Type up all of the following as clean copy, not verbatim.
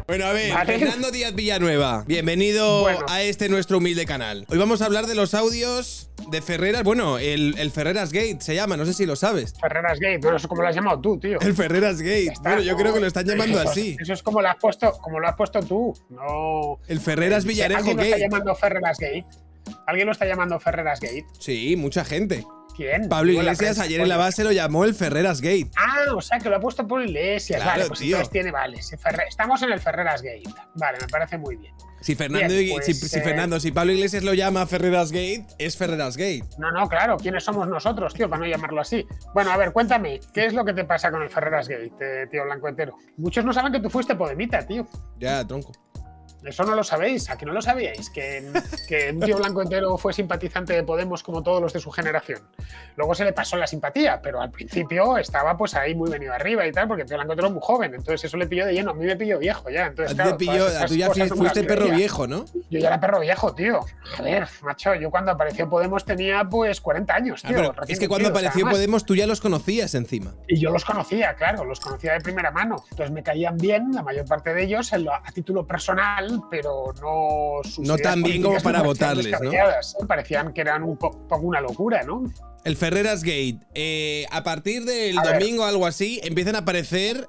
Bueno, a ver, Vale. Fernando Díaz Villanueva, bienvenido Bueno. a este nuestro humilde canal. Hoy vamos a hablar de los audios de Ferreras, bueno, el Ferreras Gate se llama, no sé si lo sabes. Ferreras Gate, bueno, eso como lo has llamado tú, tío. El Ferreras Gate, Está. bueno, yo creo que lo están llamando Eso- así. Eso es como lo has puesto tú. No. El Ferreras Villarejo ¿Alguien lo está Gate. llamando Ferreras Gate? ¿Alguien lo está llamando Ferreras Gate? Sí, mucha gente. ¿Quién? Pablo Digo, la Iglesias prensa, ayer en la coño. base lo llamó el Ferreras Gate. Ah, o sea, que lo ha puesto por Iglesias. Claro, vale, pues tío. entonces tiene, vale. Estamos en el Ferreras Gate. Vale, me parece muy bien. Si Fernando, Bien, pues, si Pablo Iglesias lo llama Ferreras Gate, es Ferreras Gate. No, claro, ¿quiénes somos nosotros, tío, para no llamarlo así? Bueno, a ver, cuéntame, ¿qué es lo que te pasa con el Ferreras Gate, tío Blanco Entero? Muchos no saben que tú fuiste podemita, tío. Ya, tronco. Eso no lo sabéis, ¿a que no lo sabíais? Que un tío blanco entero fue simpatizante de Podemos como todos los de su generación. Luego se le pasó la simpatía, pero al principio estaba pues ahí muy venido arriba y tal, porque el tío blanco entero es muy joven, entonces eso le pilló de lleno. A mí me pilló viejo ya. Entonces, A ti claro, tú ya fuiste perro viejo, ¿no? Yo ya era perro viejo, tío. A ver, macho, yo cuando apareció Podemos tenía pues 40 años, tío. Pero recién es que cuando cumplidos, apareció además. Podemos tú ya los conocías encima. Y yo los conocía, claro, los conocía de primera mano. Entonces me caían bien, la mayor parte de ellos, a título personal, pero no sus No ideas tan bien como políticas para me parecían votarles, ¿no? descabelladas. Me parecían que eran un poco una locura, ¿no? El Ferreras Gate. A partir del A ver. domingo o algo así, empiezan a aparecer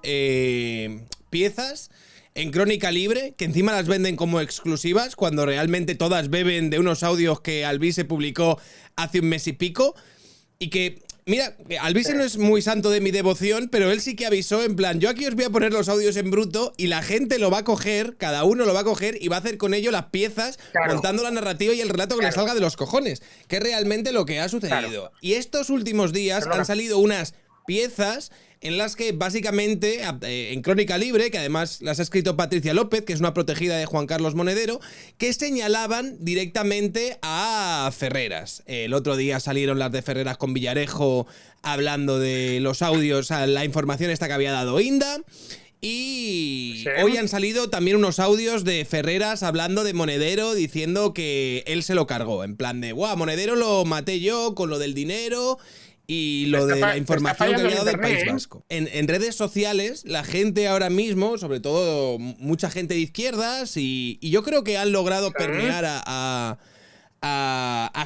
piezas en Crónica Libre, que encima las venden como exclusivas, cuando realmente todas beben de unos audios que Alvise publicó hace un mes y pico. Y que, mira, Alvise no es muy santo de mi devoción, pero él sí que avisó en plan, yo aquí os voy a poner los audios en bruto y la gente lo va a coger, cada uno lo va a coger y va a hacer con ello las piezas, Claro. montando la narrativa y el relato que le Claro. salga de los cojones, que es realmente lo que ha sucedido. Claro. Y estos últimos días Pero han salido unas piezas en las que básicamente, en Crónica Libre, que además las ha escrito Patricia López, que es una protegida de Juan Carlos Monedero, que señalaban directamente a Ferreras. El otro día salieron las de Ferreras con Villarejo hablando de los audios, a la información esta que había dado Inda. Y Sí. hoy han salido también unos audios de Ferreras hablando de Monedero, diciendo que él se lo cargó. En plan de, guau, Monedero lo maté yo con lo del dinero y lo de la información que había dado del País Vasco. En redes sociales, la gente ahora mismo, sobre todo mucha gente de izquierdas, y yo creo que han logrado permear a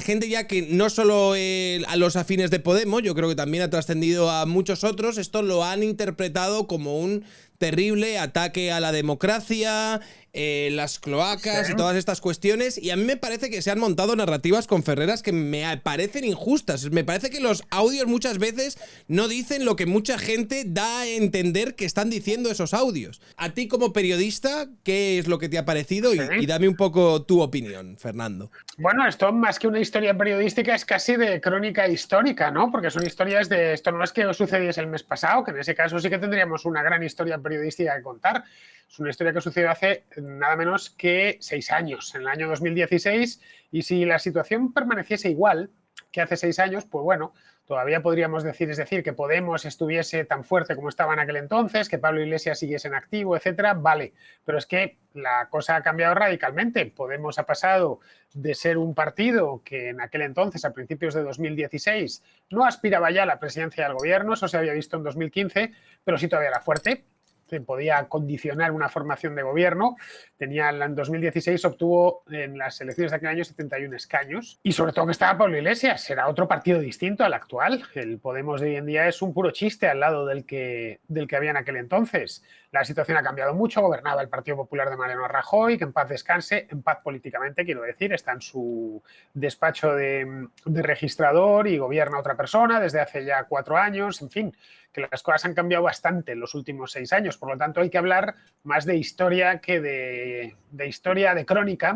gente ya que no solo a los afines de Podemos, yo creo que también ha trascendido a muchos otros. Esto lo han interpretado como un terrible ataque a la democracia, las cloacas Sí. y todas estas cuestiones. Y a mí me parece que se han montado narrativas con Ferreras que me parecen injustas. Me parece que los audios muchas veces no dicen lo que mucha gente da a entender que están diciendo esos audios. A ti como periodista, ¿qué es lo que te ha parecido? Sí. Y dame un poco tu opinión, Fernando. Bueno, esto más que una historia periodística es casi de crónica histórica, ¿no? Porque son historias de... Esto no es que sucediese el mes pasado, que en ese caso sí que tendríamos una gran historia periodística que contar. Es una historia que sucedió hace nada menos que 6 años, en el año 2016, y si la situación permaneciese igual que hace 6 años, pues bueno, todavía podríamos decir, es decir, que Podemos estuviese tan fuerte como estaba en aquel entonces, que Pablo Iglesias siguiese en activo, etcétera, vale, pero es que la cosa ha cambiado radicalmente. Podemos ha pasado de ser un partido que en aquel entonces, a principios de 2016, no aspiraba ya a la presidencia del gobierno, eso se había visto en 2015, pero sí todavía era fuerte, que podía condicionar una formación de gobierno. En 2016 obtuvo en las elecciones de aquel año 71 escaños y sobre todo que estaba Pablo Iglesias, era otro partido distinto al actual. El Podemos de hoy en día es un puro chiste al lado del que había en aquel entonces. La situación ha cambiado mucho, gobernaba el Partido Popular de Mariano Rajoy, que en paz descanse, en paz políticamente quiero decir, está en su despacho de registrador y gobierna otra persona desde hace ya 4 años, en fin, que las cosas han cambiado bastante en los últimos 6 años, por lo tanto hay que hablar más de historia que de historia, de crónica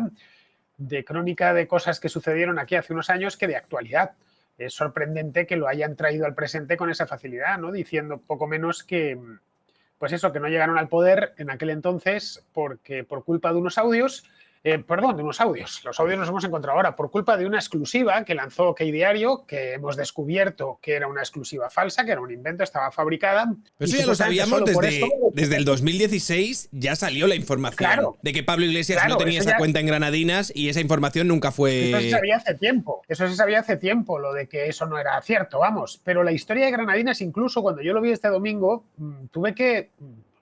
de cosas que sucedieron aquí hace unos años que de actualidad. Es sorprendente que lo hayan traído al presente con esa facilidad, ¿no? Diciendo poco menos que, pues eso, que no llegaron al poder en aquel entonces porque por culpa de unos audios, de unos audios. Los audios los hemos encontrado ahora por culpa de una exclusiva que lanzó OK Diario, que hemos descubierto que era una exclusiva falsa, que era un invento, estaba fabricada. Pero eso ya lo sabíamos desde el 2016, ya salió la información de que Pablo Iglesias no tenía esa cuenta en Granadinas y esa información nunca fue... Eso se sabía hace tiempo, lo de que eso no era cierto, vamos. Pero la historia de Granadinas, incluso cuando yo lo vi este domingo, tuve que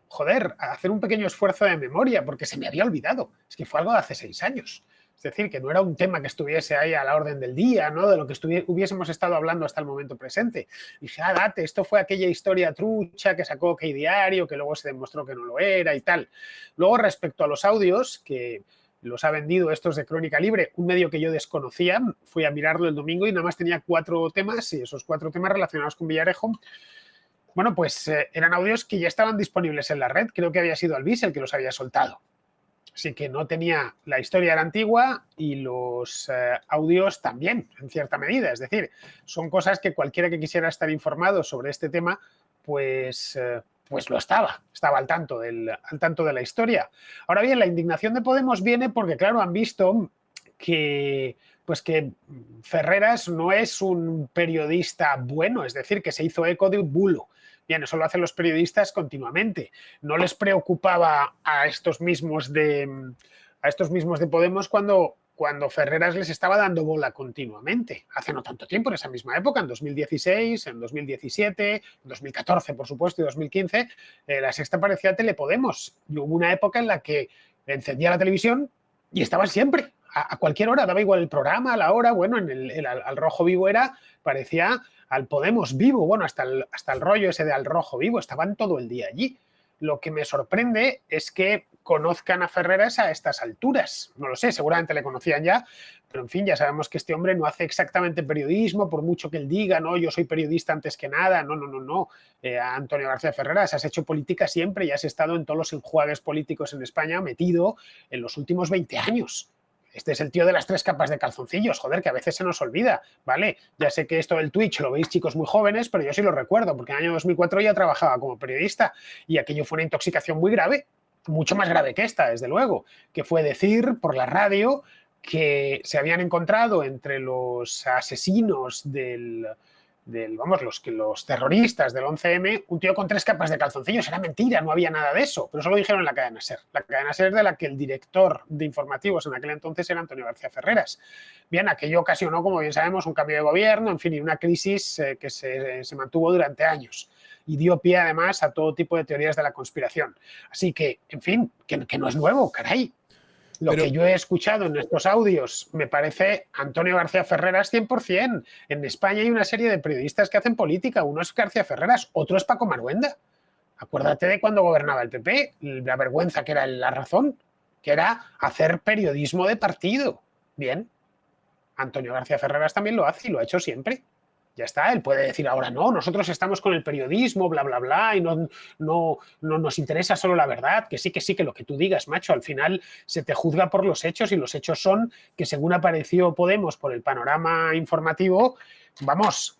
joder, a hacer un pequeño esfuerzo de memoria, porque se me había olvidado. Es que fue algo de hace 6 años. Es decir, que no era un tema que estuviese ahí a la orden del día, ¿no? De lo que hubiésemos estado hablando hasta el momento presente. Y dije, date, esto fue aquella historia trucha que sacó OK Diario, que luego se demostró que no lo era y tal. Luego, respecto a los audios, que los ha vendido estos de Crónica Libre, un medio que yo desconocía, fui a mirarlo el domingo y nada más tenía 4 temas, y esos 4 temas relacionados con Villarejo, bueno, pues eran audios que ya estaban disponibles en la red. Creo que había sido Albís el que los había soltado. Así que no tenía, la historia era antigua y los audios también, en cierta medida. Es decir, son cosas que cualquiera que quisiera estar informado sobre este tema, pues lo estaba al tanto de la historia. Ahora bien, la indignación de Podemos viene porque, claro, han visto que Ferreras no es un periodista bueno, es decir, que se hizo eco de un bulo. Bien, eso lo hacen los periodistas continuamente. No les preocupaba a estos mismos de Podemos cuando Ferreras les estaba dando bola continuamente. Hace no tanto tiempo, en esa misma época, en 2016, en 2017, en 2014, por supuesto, y 2015, La Sexta parecía Telepodemos. Y hubo una época en la que encendía la televisión y estaban siempre, a cualquier hora, daba igual el programa, la hora, bueno, Al Rojo Vivo parecía al Podemos Vivo, bueno, hasta el rollo ese de Al Rojo Vivo, estaban todo el día allí. Lo que me sorprende es que conozcan a Ferreras a estas alturas. No lo sé, seguramente le conocían ya, pero en fin, ya sabemos que este hombre no hace exactamente periodismo, por mucho que él diga, no, yo soy periodista antes que nada, no. Antonio García Ferreras, has hecho política siempre y has estado en todos los enjuagues políticos en España metido en los últimos 20 años. Este es el tío de las 3 capas de calzoncillos, joder, que a veces se nos olvida, ¿vale? Ya sé que esto del Twitch lo veis chicos muy jóvenes, pero yo sí lo recuerdo, porque en el año 2004 ya trabajaba como periodista y aquello fue una intoxicación muy grave, mucho más grave que esta, desde luego, que fue decir por la radio que se habían encontrado entre los asesinos los terroristas del 11M, un tío con 3 capas de calzoncillos. Era mentira, no había nada de eso, pero eso lo dijeron en la cadena SER. La cadena SER de la que el director de informativos en aquel entonces era Antonio García Ferreras. Bien, aquello ocasionó, como bien sabemos, un cambio de gobierno, en fin, y una crisis que se mantuvo durante años y dio pie además a todo tipo de teorías de la conspiración. Así que, en fin, que no es nuevo, caray. Lo que yo he escuchado en estos audios me parece Antonio García Ferreras 100%. En España hay una serie de periodistas que hacen política. Uno es García Ferreras, otro es Paco Maruenda. Acuérdate de cuando gobernaba el PP, la vergüenza que era La Razón, que era hacer periodismo de partido. Bien, Antonio García Ferreras también lo hace y lo ha hecho siempre. Ya está, él puede decir ahora no, nosotros estamos con el periodismo, bla, bla, bla, y no nos interesa solo la verdad, que sí, que lo que tú digas, macho, al final se te juzga por los hechos y los hechos son que según apareció Podemos por el panorama informativo, vamos,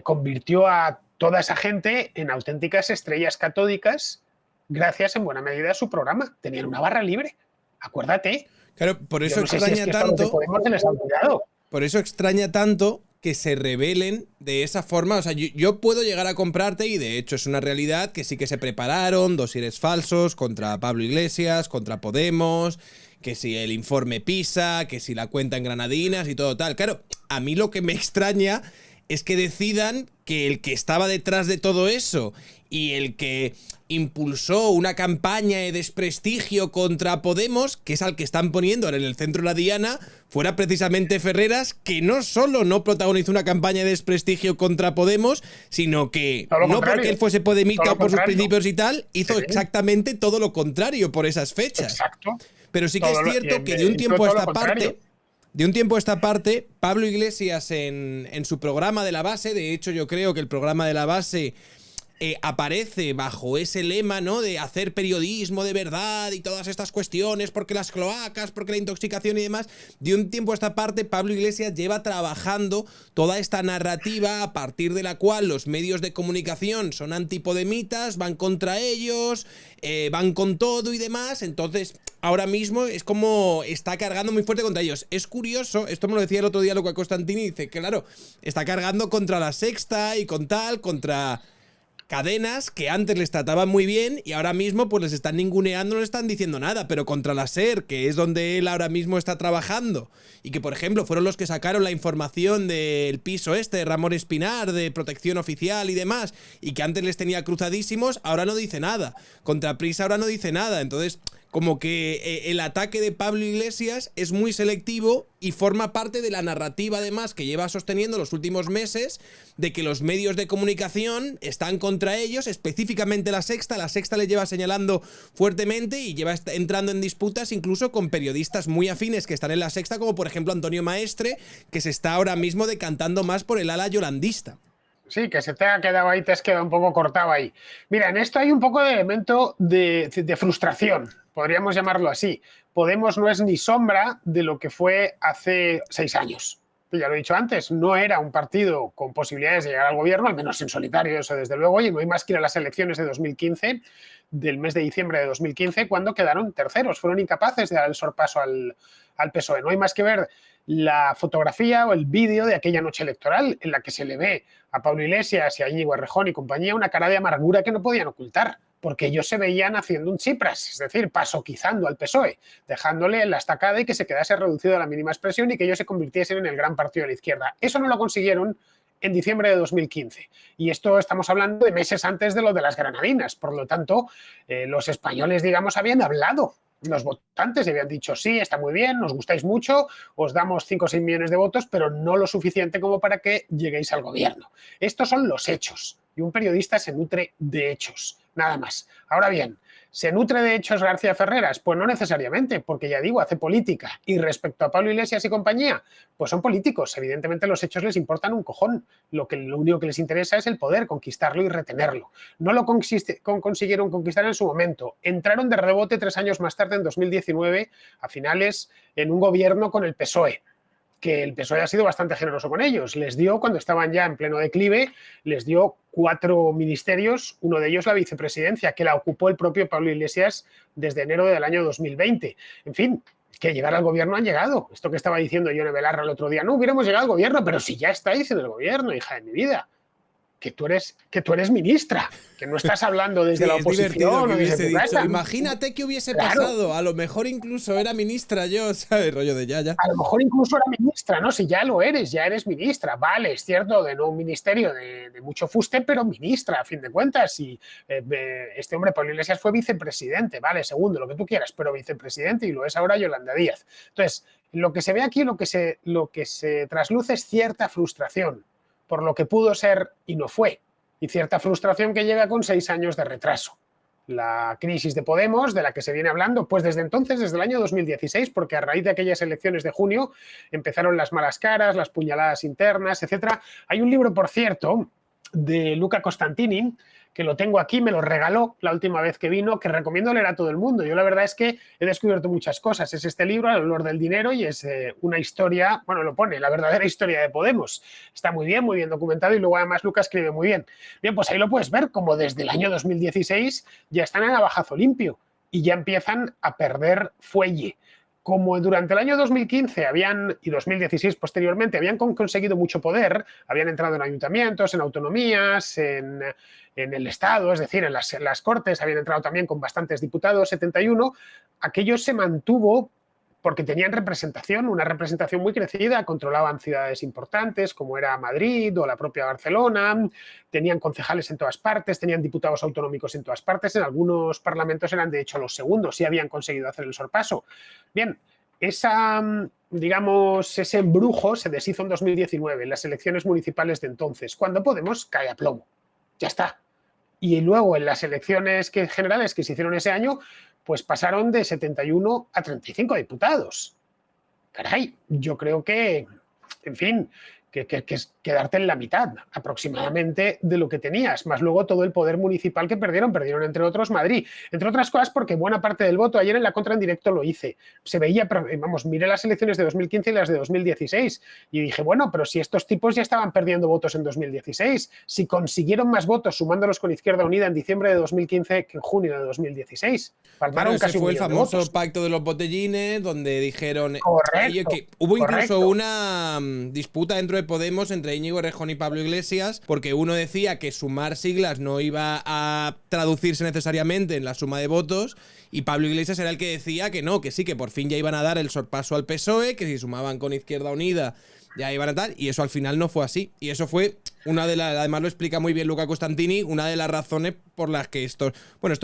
convirtió a toda esa gente en auténticas estrellas catódicas gracias en buena medida a su programa. Tenían una barra libre, acuérdate. Claro, por eso extraña tanto. Podemos se les ha olvidado. Por eso extraña tanto que se rebelen de esa forma. O sea, yo puedo llegar a comprarte, y de hecho es una realidad, que sí que se prepararon dosieres falsos contra Pablo Iglesias, contra Podemos, que si el informe PISA, que si la cuenta en Granadinas y todo tal. Claro, a mí lo que me extraña es que decidan que el que estaba detrás de todo eso y el que impulsó una campaña de desprestigio contra Podemos, que es al que están poniendo ahora en el centro de la diana, fuera precisamente Ferreras, que no solo no protagonizó una campaña de desprestigio contra Podemos, sino que, no porque él fuese podemita o por sus principios y tal, hizo exactamente todo lo contrario por esas fechas. Exacto. Pero sí que es cierto que de un tiempo a esta parte, Pablo Iglesias en su programa de La Base, de hecho yo creo que el programa de La Base aparece bajo ese lema, ¿no?, de hacer periodismo de verdad y todas estas cuestiones, porque las cloacas, porque la intoxicación y demás. De un tiempo a esta parte, Pablo Iglesias lleva trabajando toda esta narrativa a partir de la cual los medios de comunicación son antipodemitas, van contra ellos, van con todo y demás. Entonces, ahora mismo es como está cargando muy fuerte contra ellos. Es curioso, esto me lo decía el otro día Luca Costantini, dice que claro, está cargando contra La Sexta y con tal, contra cadenas que antes les trataban muy bien y ahora mismo pues les están ninguneando, no les están diciendo nada, pero contra la SER, que es donde él ahora mismo está trabajando, y que por ejemplo fueron los que sacaron la información del piso de Ramón Espinar, de protección oficial y demás, y que antes les tenía cruzadísimos, ahora no dice nada. Contra Prisa ahora no dice nada, entonces como que el ataque de Pablo Iglesias es muy selectivo y forma parte de la narrativa además que lleva sosteniendo los últimos meses de que los medios de comunicación están contra ellos, específicamente La Sexta le lleva señalando fuertemente y lleva entrando en disputas incluso con periodistas muy afines que están en La Sexta, como por ejemplo Antonio Maestre, que se está ahora mismo decantando más por el ala yolandista. Sí, que se te ha quedado ahí, te has quedado un poco cortado ahí. Mira, en esto hay un poco de elemento de frustración, podríamos llamarlo así. Podemos no es ni sombra de lo que fue hace 6 años. Ya lo he dicho antes, no era un partido con posibilidades de llegar al gobierno, al menos en solitario, eso desde luego, y no hay más que ir a las elecciones de 2015, del mes de diciembre de 2015, cuando quedaron terceros, fueron incapaces de dar el sorpaso al PSOE. No hay más que ver la fotografía o el vídeo de aquella noche electoral en la que se le ve a Pablo Iglesias y a Íñigo Errejón y compañía una cara de amargura que no podían ocultar, porque ellos se veían haciendo un Tsipras, es decir, pasoquizando al PSOE, dejándole en la estacada y que se quedase reducido a la mínima expresión y que ellos se convirtiesen en el gran partido de la izquierda. Eso no lo consiguieron en diciembre de 2015. Y esto estamos hablando de meses antes de lo de las granadinas. Por lo tanto, los españoles, digamos, habían hablado. Los votantes habían dicho, sí, está muy bien, nos gustáis mucho, os damos 5 o 6 millones de votos, pero no lo suficiente como para que lleguéis al gobierno. Estos son los hechos. Y un periodista se nutre de hechos, nada más. Ahora bien, ¿se nutre de hechos García Ferreras? Pues no necesariamente, porque ya digo, hace política. Y respecto a Pablo Iglesias y compañía, pues son políticos. Evidentemente los hechos les importan un cojón. Lo único que les interesa es el poder, conquistarlo y retenerlo. No lo consiguieron conquistar en su momento. Entraron de rebote 3 años más tarde, en 2019, a finales, en un gobierno con el PSOE. Que el PSOE ha sido bastante generoso con ellos. Les dio, cuando estaban ya en pleno declive, les dio 4 ministerios, uno de ellos la vicepresidencia, que la ocupó el propio Pablo Iglesias desde enero del año 2020. En fin, que llegar al gobierno han llegado. Esto que estaba diciendo Yone Belarra el otro día, no hubiéramos llegado al gobierno, pero si ya estáis en el gobierno, hija de mi vida. Que tú eres ministra, que no estás hablando desde la oposición o desde tu casa. Imagínate que hubiese pasado, a lo mejor incluso era ministra yo, ¿sabes? Rollo de ya. A lo mejor incluso era ministra, ¿no? Si ya lo eres, ya eres ministra. Vale, es cierto, de no un ministerio de mucho fuste, pero ministra, a fin de cuentas. Y este hombre, Pablo Iglesias, fue vicepresidente, vale, segundo, lo que tú quieras, pero vicepresidente, y lo es ahora Yolanda Díaz. Entonces, lo que se ve aquí, lo que se trasluce es cierta frustración por lo que pudo ser y no fue, y cierta frustración que llega con 6 años de retraso. La crisis de Podemos, de la que se viene hablando, pues desde entonces, desde el año 2016, porque a raíz de aquellas elecciones de junio empezaron las malas caras, las puñaladas internas, etc. Hay un libro, por cierto, de Luca Costantini, que lo tengo aquí, me lo regaló la última vez que vino, que recomiendo leer a todo el mundo. Yo la verdad es que he descubierto muchas cosas. Es este libro, El olor del dinero, y es una historia, bueno, lo pone, la verdadera historia de Podemos. Está muy bien documentado, y luego además Luca escribe muy bien. Bien, pues ahí lo puedes ver, como desde el año 2016 ya están a navajazo limpio y ya empiezan a perder fuelle. Como durante el año 2015 y 2016 posteriormente habían conseguido mucho poder, habían entrado en ayuntamientos, en autonomías, en el Estado, es decir, en las Cortes, habían entrado también con bastantes diputados, 71, aquello se mantuvo porque tenían representación, una representación muy crecida, controlaban ciudades importantes como era Madrid o la propia Barcelona, tenían concejales en todas partes, tenían diputados autonómicos en todas partes, en algunos parlamentos eran de hecho los segundos y habían conseguido hacer el sorpaso. Bien, ese embrujo se deshizo en 2019, en las elecciones municipales de entonces, cuando Podemos cae a plomo. Ya está. Y luego en las elecciones generales que se hicieron ese año, pues pasaron de 71 a 35 diputados. Caray, yo creo que, en fin, que es quedarte en la mitad aproximadamente de lo que tenías, más luego todo el poder municipal que perdieron entre otros Madrid, entre otras cosas porque buena parte del voto, ayer en la contra en directo lo hice, se veía, miré las elecciones de 2015 y las de 2016 y dije, bueno, pero si estos tipos ya estaban perdiendo votos en 2016, si consiguieron más votos sumándolos con Izquierda Unida en diciembre de 2015 que en junio de 2016. Claro, ese fue el famoso pacto de los botellines, donde dijeron correcto, que hubo incluso una disputa dentro de Podemos entre Íñigo Errejón y Pablo Iglesias, porque uno decía que sumar siglas no iba a traducirse necesariamente en la suma de votos, y Pablo Iglesias era el que decía que no, que sí, que por fin ya iban a dar el sorpaso al PSOE, que si sumaban con Izquierda Unida ya iban a tal, y eso al final no fue así. Y eso fue una de las, además lo explica muy bien Luca Costantini, una de las razones por las que esto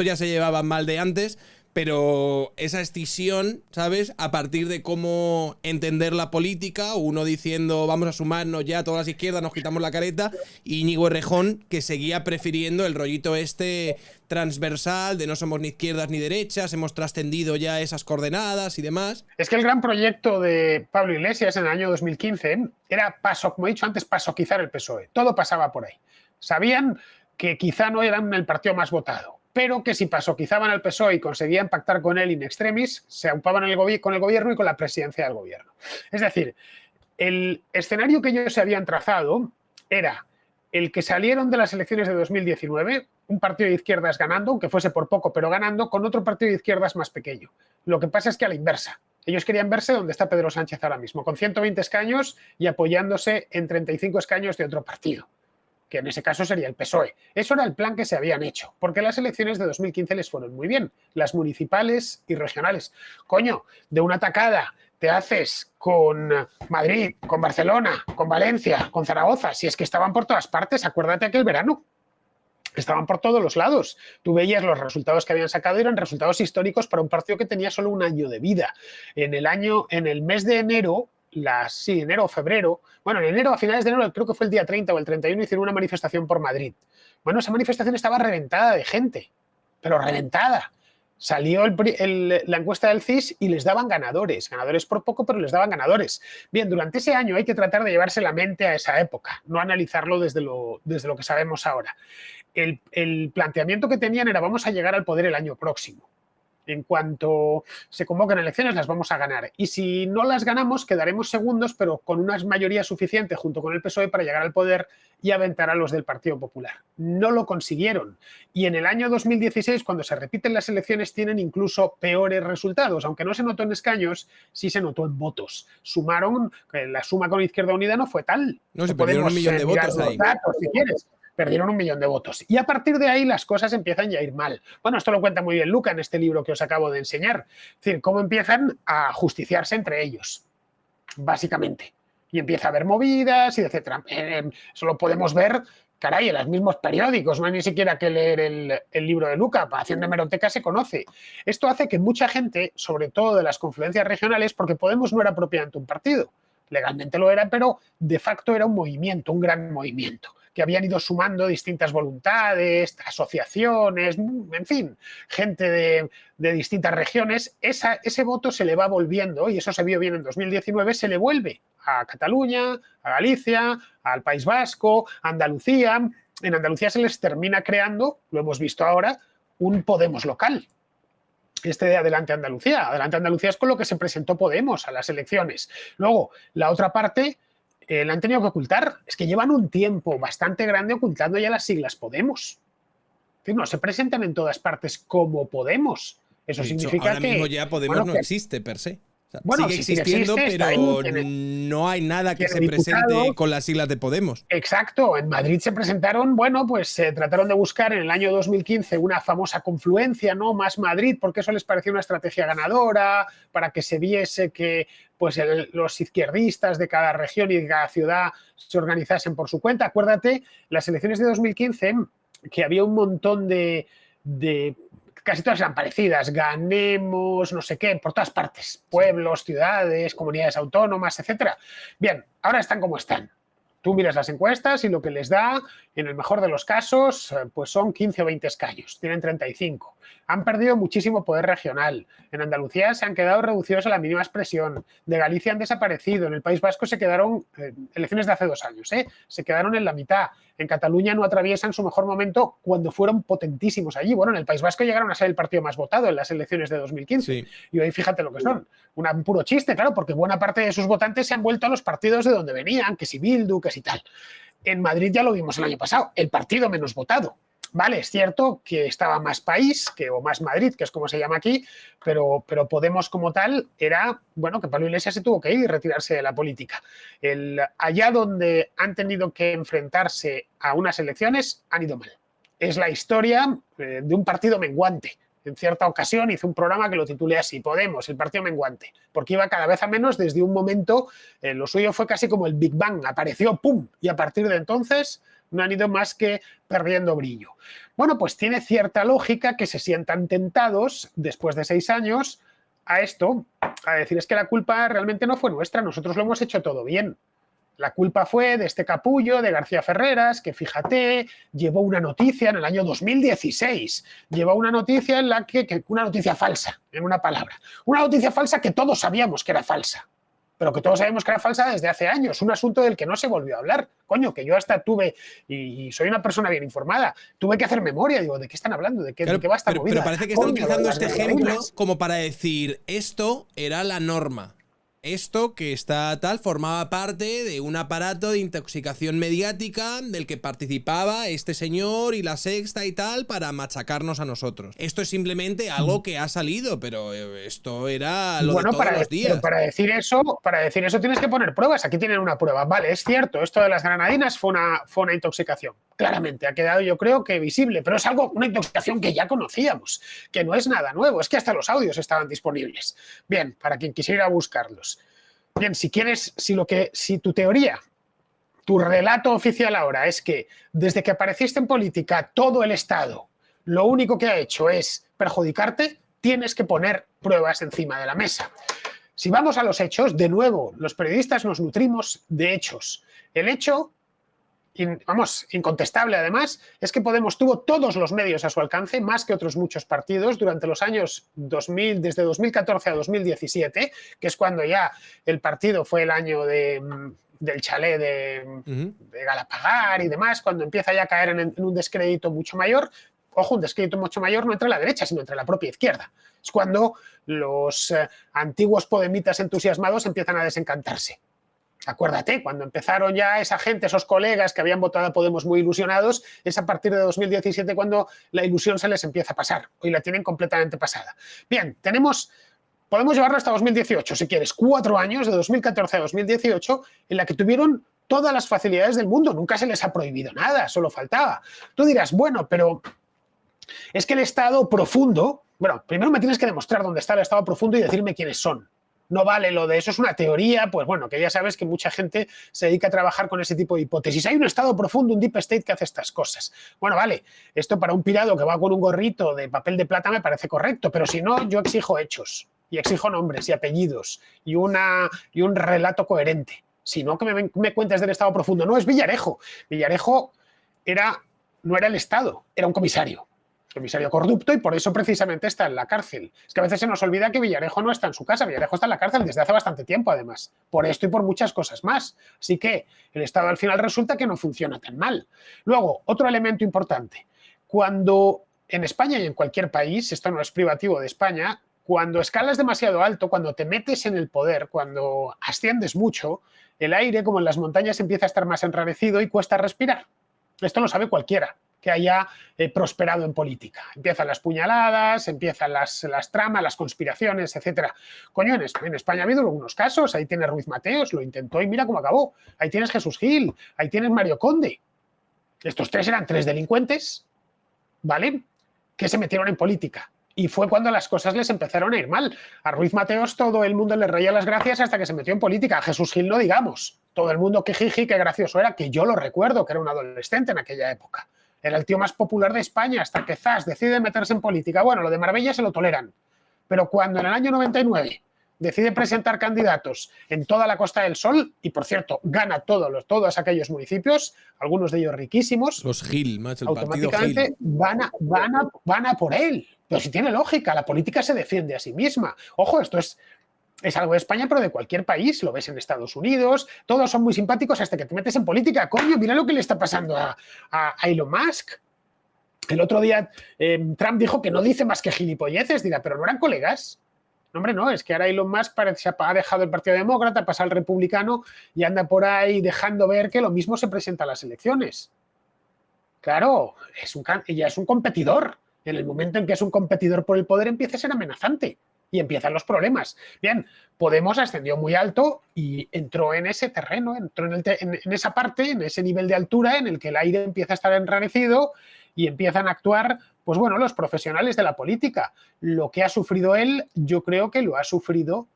ya se llevaban mal de antes, pero esa escisión, ¿sabes? A partir de cómo entender la política, uno diciendo vamos a sumarnos ya a todas las izquierdas, nos quitamos la careta, y Íñigo Errejón, que seguía prefiriendo el rollito este transversal de no somos ni izquierdas ni derechas, hemos trascendido ya esas coordenadas y demás. Es que el gran proyecto de Pablo Iglesias en el año 2015 era como he dicho antes, pasoquizar el PSOE. Todo pasaba por ahí. Sabían que quizá no eran el partido más votado, pero que si pasoquizaban al PSOE y conseguían pactar con él in extremis, se aupaban con el gobierno y con la presidencia del gobierno. Es decir, el escenario que ellos se habían trazado era el que salieron de las elecciones de 2019, un partido de izquierdas ganando, aunque fuese por poco, pero ganando, con otro partido de izquierdas más pequeño. Lo que pasa es que a la inversa. Ellos querían verse donde está Pedro Sánchez ahora mismo, con 120 escaños y apoyándose en 35 escaños de otro partido, que en ese caso sería el PSOE. Eso era el plan que se habían hecho, porque las elecciones de 2015 les fueron muy bien, las municipales y regionales. Coño, de una tacada te haces con Madrid, con Barcelona, con Valencia, con Zaragoza, si es que estaban por todas partes, acuérdate aquel verano. Estaban por todos los lados. Tú veías los resultados que habían sacado y eran resultados históricos para un partido que tenía solo un año de vida. En el mes de enero, enero o febrero, bueno, en enero, a finales de enero, creo que fue el día 30 o el 31, hicieron una manifestación por Madrid. Bueno, esa manifestación estaba reventada de gente, pero reventada. Salió la encuesta del CIS y les daban ganadores por poco, pero les daban ganadores. Bien, durante ese año hay que tratar de llevarse la mente a esa época, no analizarlo desde lo que sabemos ahora. El planteamiento que tenían era vamos a llegar al poder el año próximo. En cuanto se convoquen elecciones las vamos a ganar. Y si no las ganamos, quedaremos segundos, pero con una mayoría suficiente junto con el PSOE para llegar al poder y aventar a los del Partido Popular. No lo consiguieron. Y en el año 2016, cuando se repiten las elecciones, tienen incluso peores resultados. Aunque no se notó en escaños, sí se notó en votos. Sumaron, la suma con Izquierda Unida no fue tal. No, se perdieron 1 millón de votos ahí. Datos, si quieres. Perdieron 1 millón de votos. Y a partir de ahí las cosas empiezan ya a ir mal. Bueno, esto lo cuenta muy bien Luca en este libro que os acabo de enseñar. Es decir, cómo empiezan a justiciarse entre ellos, básicamente. Y empieza a haber movidas y etcétera. Eso lo podemos ver, caray, en los mismos periódicos. No hay ni siquiera que leer el libro de Luca. Haciendo hemeroteca se conoce. Esto hace que mucha gente, sobre todo de las confluencias regionales, porque Podemos no era propiamente un partido. Legalmente lo era, pero de facto era un movimiento, un gran movimiento, que habían ido sumando distintas voluntades, asociaciones, en fin, gente de distintas regiones. Ese voto se le va volviendo, y eso se vio bien en 2019, se le vuelve a Cataluña, a Galicia, al País Vasco, a Andalucía. En Andalucía se les termina creando, lo hemos visto ahora, un Podemos local. De Adelante Andalucía. Adelante Andalucía es con lo que se presentó Podemos a las elecciones. Luego, la otra parte la han tenido que ocultar. Es que llevan un tiempo bastante grande ocultando ya las siglas Podemos. Es decir, no se presentan en todas partes como Podemos. Eso de hecho, significa ahora que... mismo ya Podemos no existe per se. Bueno, sigue sí, existiendo, existe, pero ahí, no hay nada que se diputado, presente con las siglas de Podemos. Exacto. En Madrid se presentaron, bueno, pues se trataron de buscar en el año 2015 una famosa confluencia, ¿no? Más Madrid, porque eso les parecía una estrategia ganadora, para que se viese que pues los izquierdistas de cada región y de cada ciudad se organizasen por su cuenta. Acuérdate, las elecciones de 2015, que había un montón de casi todas eran parecidas, Ganemos, no sé qué, por todas partes, pueblos, ciudades, comunidades autónomas, etcétera. Bien, ahora están como están. Tú miras las encuestas y lo que les da, en el mejor de los casos, pues son 15 o 20 escaños, tienen 35. Han perdido muchísimo poder regional. En Andalucía se han quedado reducidos a la mínima expresión. De Galicia han desaparecido. En el País Vasco se quedaron, elecciones de hace 2 años, se quedaron en la mitad. En Cataluña no atraviesan su mejor momento cuando fueron potentísimos allí. Bueno, en el País Vasco llegaron a ser el partido más votado en las elecciones de 2015. Sí. Y hoy fíjate lo que son. Un puro chiste, claro, porque buena parte de sus votantes se han vuelto a los partidos de donde venían, que si Bildu, que si tal. En Madrid ya lo vimos el año pasado, el partido menos votado. Vale, es cierto que estaba más país, o más Madrid, que es como se llama aquí, pero Podemos como tal era, bueno, que Pablo Iglesias se tuvo que ir y retirarse de la política. Allá donde han tenido que enfrentarse a unas elecciones, han ido mal. Es la historia de un partido menguante. En cierta ocasión hice un programa que lo titulé así, Podemos, el partido menguante, porque iba cada vez a menos desde un momento, lo suyo fue casi como el Big Bang, apareció, ¡pum!, y a partir de entonces no han ido más que perdiendo brillo. Bueno, pues tiene cierta lógica que se sientan tentados, después de 6 años, a esto, a decir, es que la culpa realmente no fue nuestra, nosotros lo hemos hecho todo bien. La culpa fue de este capullo, de García Ferreras, que fíjate, llevó una noticia en el año 2016, llevó una noticia en la una noticia falsa, en una palabra. Una noticia falsa que todos sabíamos que era falsa, pero que todos sabemos que era falsa desde hace años, un asunto del que no se volvió a hablar. Coño, que yo hasta tuve, y soy una persona bien informada, tuve que hacer memoria, digo, ¿de qué están hablando? ¿De qué va esta movida? Pero parece que están utilizando este ejemplo como para decir, esto era la norma. Esto que está tal formaba parte de un aparato de intoxicación mediática del que participaba este señor y La Sexta y tal para machacarnos a nosotros. Esto es simplemente algo que ha salido, pero esto era lo de todos los días. Pero para decir eso tienes que poner pruebas. Aquí tienen una prueba. Vale, es cierto, esto de las granadinas fue una intoxicación. Claramente, ha quedado yo creo que visible, pero es una intoxicación que ya conocíamos, que no es nada nuevo, es que hasta los audios estaban disponibles. Bien, para quien quisiera ir a buscarlos. Bien, si tu teoría, tu relato oficial ahora es que desde que apareciste en política todo el Estado lo único que ha hecho es perjudicarte, tienes que poner pruebas encima de la mesa. Si vamos a los hechos, de nuevo, los periodistas nos nutrimos de hechos. El hecho, incontestable además, es que Podemos tuvo todos los medios a su alcance, más que otros muchos partidos, durante los años 2000, desde 2014 a 2017, que es cuando ya el partido fue el año del chalet de Galapagar y demás, cuando empieza ya a caer en un descrédito mucho mayor. Ojo, un descrédito mucho mayor no entre la derecha, sino entre la propia izquierda. Es cuando los antiguos podemitas entusiasmados empiezan a desencantarse. Acuérdate, cuando empezaron ya esa gente, esos colegas que habían votado a Podemos muy ilusionados, es a partir de 2017 cuando la ilusión se les empieza a pasar. Hoy la tienen completamente pasada. Bien, podemos llevarlo hasta 2018, si quieres, 4 años, de 2014 a 2018, en la que tuvieron todas las facilidades del mundo. Nunca se les ha prohibido nada, solo faltaba. Tú dirás, bueno, pero es que el Estado profundo... Bueno, primero me tienes que demostrar dónde está el Estado profundo y decirme quiénes son. No vale lo de eso, es una teoría, pues bueno, que ya sabes que mucha gente se dedica a trabajar con ese tipo de hipótesis. Hay un Estado profundo, un deep state que hace estas cosas. Bueno, vale, esto para un pirado que va con un gorrito de papel de plata me parece correcto, pero si no, yo exijo hechos, y exijo nombres y apellidos, y un relato coherente. Si no, que me cuentes del Estado profundo. No, es Villarejo. Villarejo no era el Estado, era un comisario corrupto, y por eso precisamente está en la cárcel. Es que a veces se nos olvida que Villarejo no está en su casa, Villarejo está en la cárcel desde hace bastante tiempo, además, por esto y por muchas cosas más. Así que el Estado al final resulta que no funciona tan mal. Luego, otro elemento importante, cuando en España y en cualquier país, esto no es privativo de España, cuando escalas demasiado alto, cuando te metes en el poder, cuando asciendes mucho, el aire, como en las montañas, empieza a estar más enrarecido y cuesta respirar. Esto lo sabe cualquiera que haya prosperado en política. Empiezan las puñaladas, empiezan las tramas, las conspiraciones, etc. Coño, en España ha habido algunos casos. Ahí tienes Ruiz Mateos, lo intentó y mira cómo acabó. Ahí tienes Jesús Gil, ahí tienes Mario Conde. Estos 3 eran 3 delincuentes, ¿vale?, que se metieron en política. Y fue cuando las cosas les empezaron a ir mal. A Ruiz Mateos todo el mundo le reía las gracias hasta que se metió en política. A Jesús Gil no digamos. Todo el mundo que jiji, qué gracioso era, que yo lo recuerdo, que era un adolescente en aquella época. Era el tío más popular de España hasta que Zas decide meterse en política. Bueno, lo de Marbella se lo toleran. Pero cuando en el año 99 decide presentar candidatos en toda la Costa del Sol, y por cierto, gana todos aquellos municipios, algunos de ellos riquísimos, los Gil, macho, el automáticamente partido Gil. van a por él. Pero si tiene lógica, la política se defiende a sí misma. Ojo, esto es algo de España, pero de cualquier país. Lo ves en Estados Unidos, todos son muy simpáticos hasta que te metes en política. Coño, mira lo que le está pasando a Elon Musk. El otro día Trump dijo que no dice más que gilipolleces. Dirá, pero ¿no eran colegas? No, hombre, no, es que ahora Elon Musk ha dejado el Partido Demócrata, pasa al Republicano y anda por ahí dejando ver que lo mismo se presenta a las elecciones. Claro, ya es un competidor. En el momento en que es un competidor por el poder empieza a ser amenazante y empiezan los problemas. Bien, Podemos ascendió muy alto y entró en ese terreno, entró en esa parte, en ese nivel de altura en el que el aire empieza a estar enrarecido y empiezan a actuar, pues bueno, los profesionales de la política. Lo que ha sufrido él, yo creo que lo ha sufrido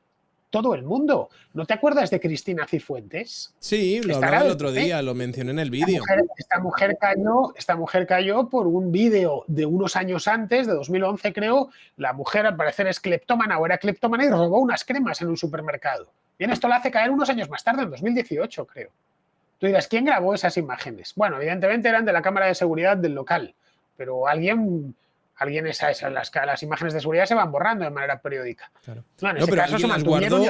todo el mundo. ¿No te acuerdas de Cristina Cifuentes? Sí, lo hablaba el otro día, lo mencioné en el vídeo. Esta mujer cayó por un vídeo de unos años antes, de 2011 creo. La mujer al parecer es cleptómana o era cleptómana y robó unas cremas en un supermercado. Bien, esto la hace caer unos años más tarde, en 2018 creo. Tú dirás, ¿quién grabó esas imágenes? Bueno, evidentemente eran de la cámara de seguridad del local, pero alguien las imágenes de seguridad se van borrando de manera periódica. Claro. No, en ese caso alguien las guardó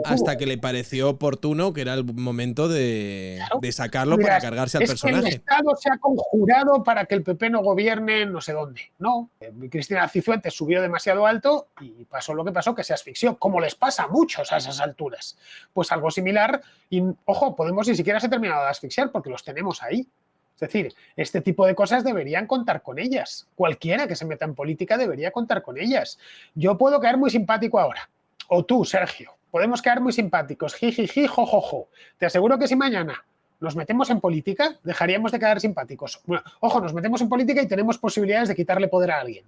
hasta que le pareció oportuno, que era el momento de sacarlo para cargarse al personaje. Que el Estado se ha conjurado para que el PP no gobierne no sé dónde. No, Cristina Cifuentes subió demasiado alto y pasó lo que pasó, que se asfixió, como les pasa a muchos a esas alturas. Pues algo similar y, ojo, Podemos ni siquiera se ha terminado de asfixiar porque los tenemos ahí. Es decir, este tipo de cosas deberían contar con ellas. Cualquiera que se meta en política debería contar con ellas. Yo puedo caer muy simpático ahora. O tú, Sergio. Podemos caer muy simpáticos. Jijiji, jojojo. Te aseguro que si mañana nos metemos en política, dejaríamos de caer simpáticos. Bueno, ojo, nos metemos en política y tenemos posibilidades de quitarle poder a alguien.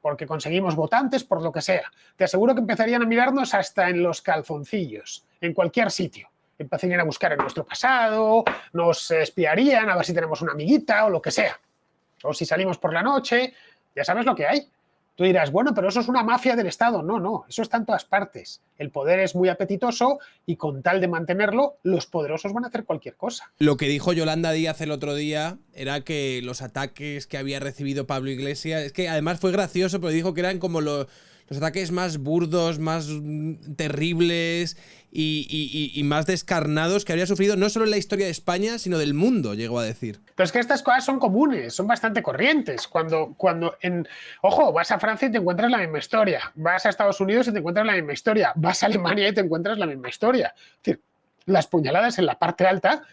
Porque conseguimos votantes, por lo que sea. Te aseguro que empezarían a mirarnos hasta en los calzoncillos, en cualquier sitio. Empezarían a buscar en nuestro pasado, nos espiarían a ver si tenemos una amiguita o lo que sea. O si salimos por la noche, ya sabes lo que hay. Tú dirás, bueno, pero eso es una mafia del Estado. No, eso está en todas partes. El poder es muy apetitoso y con tal de mantenerlo, los poderosos van a hacer cualquier cosa. Lo que dijo Yolanda Díaz el otro día era que los ataques que había recibido Pablo Iglesias, es que además fue gracioso, pero dijo que eran como los ataques más burdos, más terribles y más descarnados que habría sufrido no solo en la historia de España, sino del mundo, llegó a decir. Pero es que estas cosas son comunes, son bastante corrientes. Ojo, vas a Francia y te encuentras la misma historia. Vas a Estados Unidos y te encuentras la misma historia. Vas a Alemania y te encuentras la misma historia. Es decir, las puñaladas en la parte alta,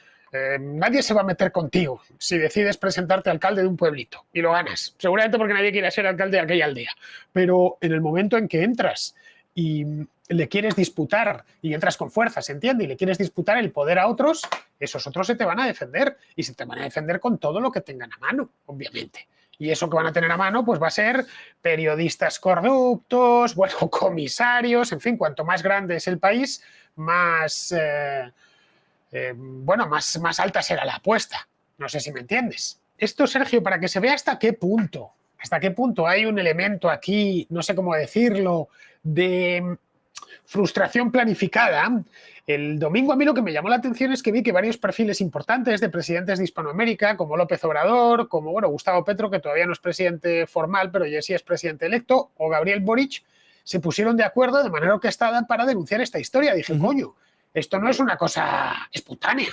nadie se va a meter contigo si decides presentarte alcalde de un pueblito y lo ganas. Seguramente porque nadie quiere ser alcalde de aquella aldea. Pero en el momento en que entras y le quieres disputar, y entras con fuerza, ¿se entiende? Y le quieres disputar el poder a otros, esos otros se te van a defender. Y se te van a defender con todo lo que tengan a mano, obviamente. Y eso que van a tener a mano pues va a ser periodistas corruptos, bueno, comisarios, en fin, cuanto más grande es el país, más alta será la apuesta. No sé si me entiendes. Esto, Sergio, para que se vea hasta qué punto hay un elemento aquí, no sé cómo decirlo, de frustración planificada. El domingo a mí lo que me llamó la atención es que vi que varios perfiles importantes de presidentes de Hispanoamérica, como López Obrador, como Gustavo Petro, que todavía no es presidente formal, pero ya sí es presidente electo, o Gabriel Boric, se pusieron de acuerdo de manera orquestada para denunciar esta historia. Dije, coño, esto no es una cosa espontánea.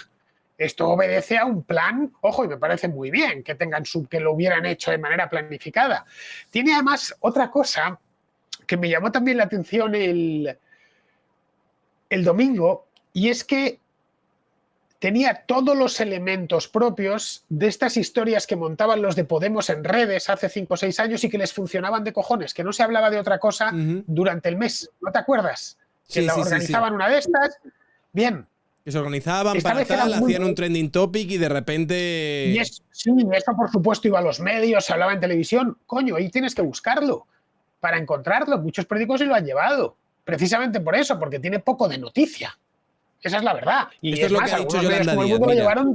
Esto obedece a un plan, ojo, y me parece muy bien que lo hubieran hecho de manera planificada. Tiene además otra cosa que me llamó también la atención el domingo, y es que tenía todos los elementos propios de estas historias que montaban los de Podemos en redes hace 5 o 6 años y que les funcionaban de cojones, que no se hablaba de otra cosa durante el mes. ¿No te acuerdas? Que organizaban una de estas. Bien. Que se organizaban para tal, hacían un trending topic y de repente... Y eso por supuesto iba a los medios, se hablaba en televisión. Coño, ahí tienes que buscarlo para encontrarlo. Muchos periódicos se lo han llevado. Precisamente por eso, porque tiene poco de noticia. Esa es la verdad. Y esto es lo que ha dicho Yolanda Díaz. Mira,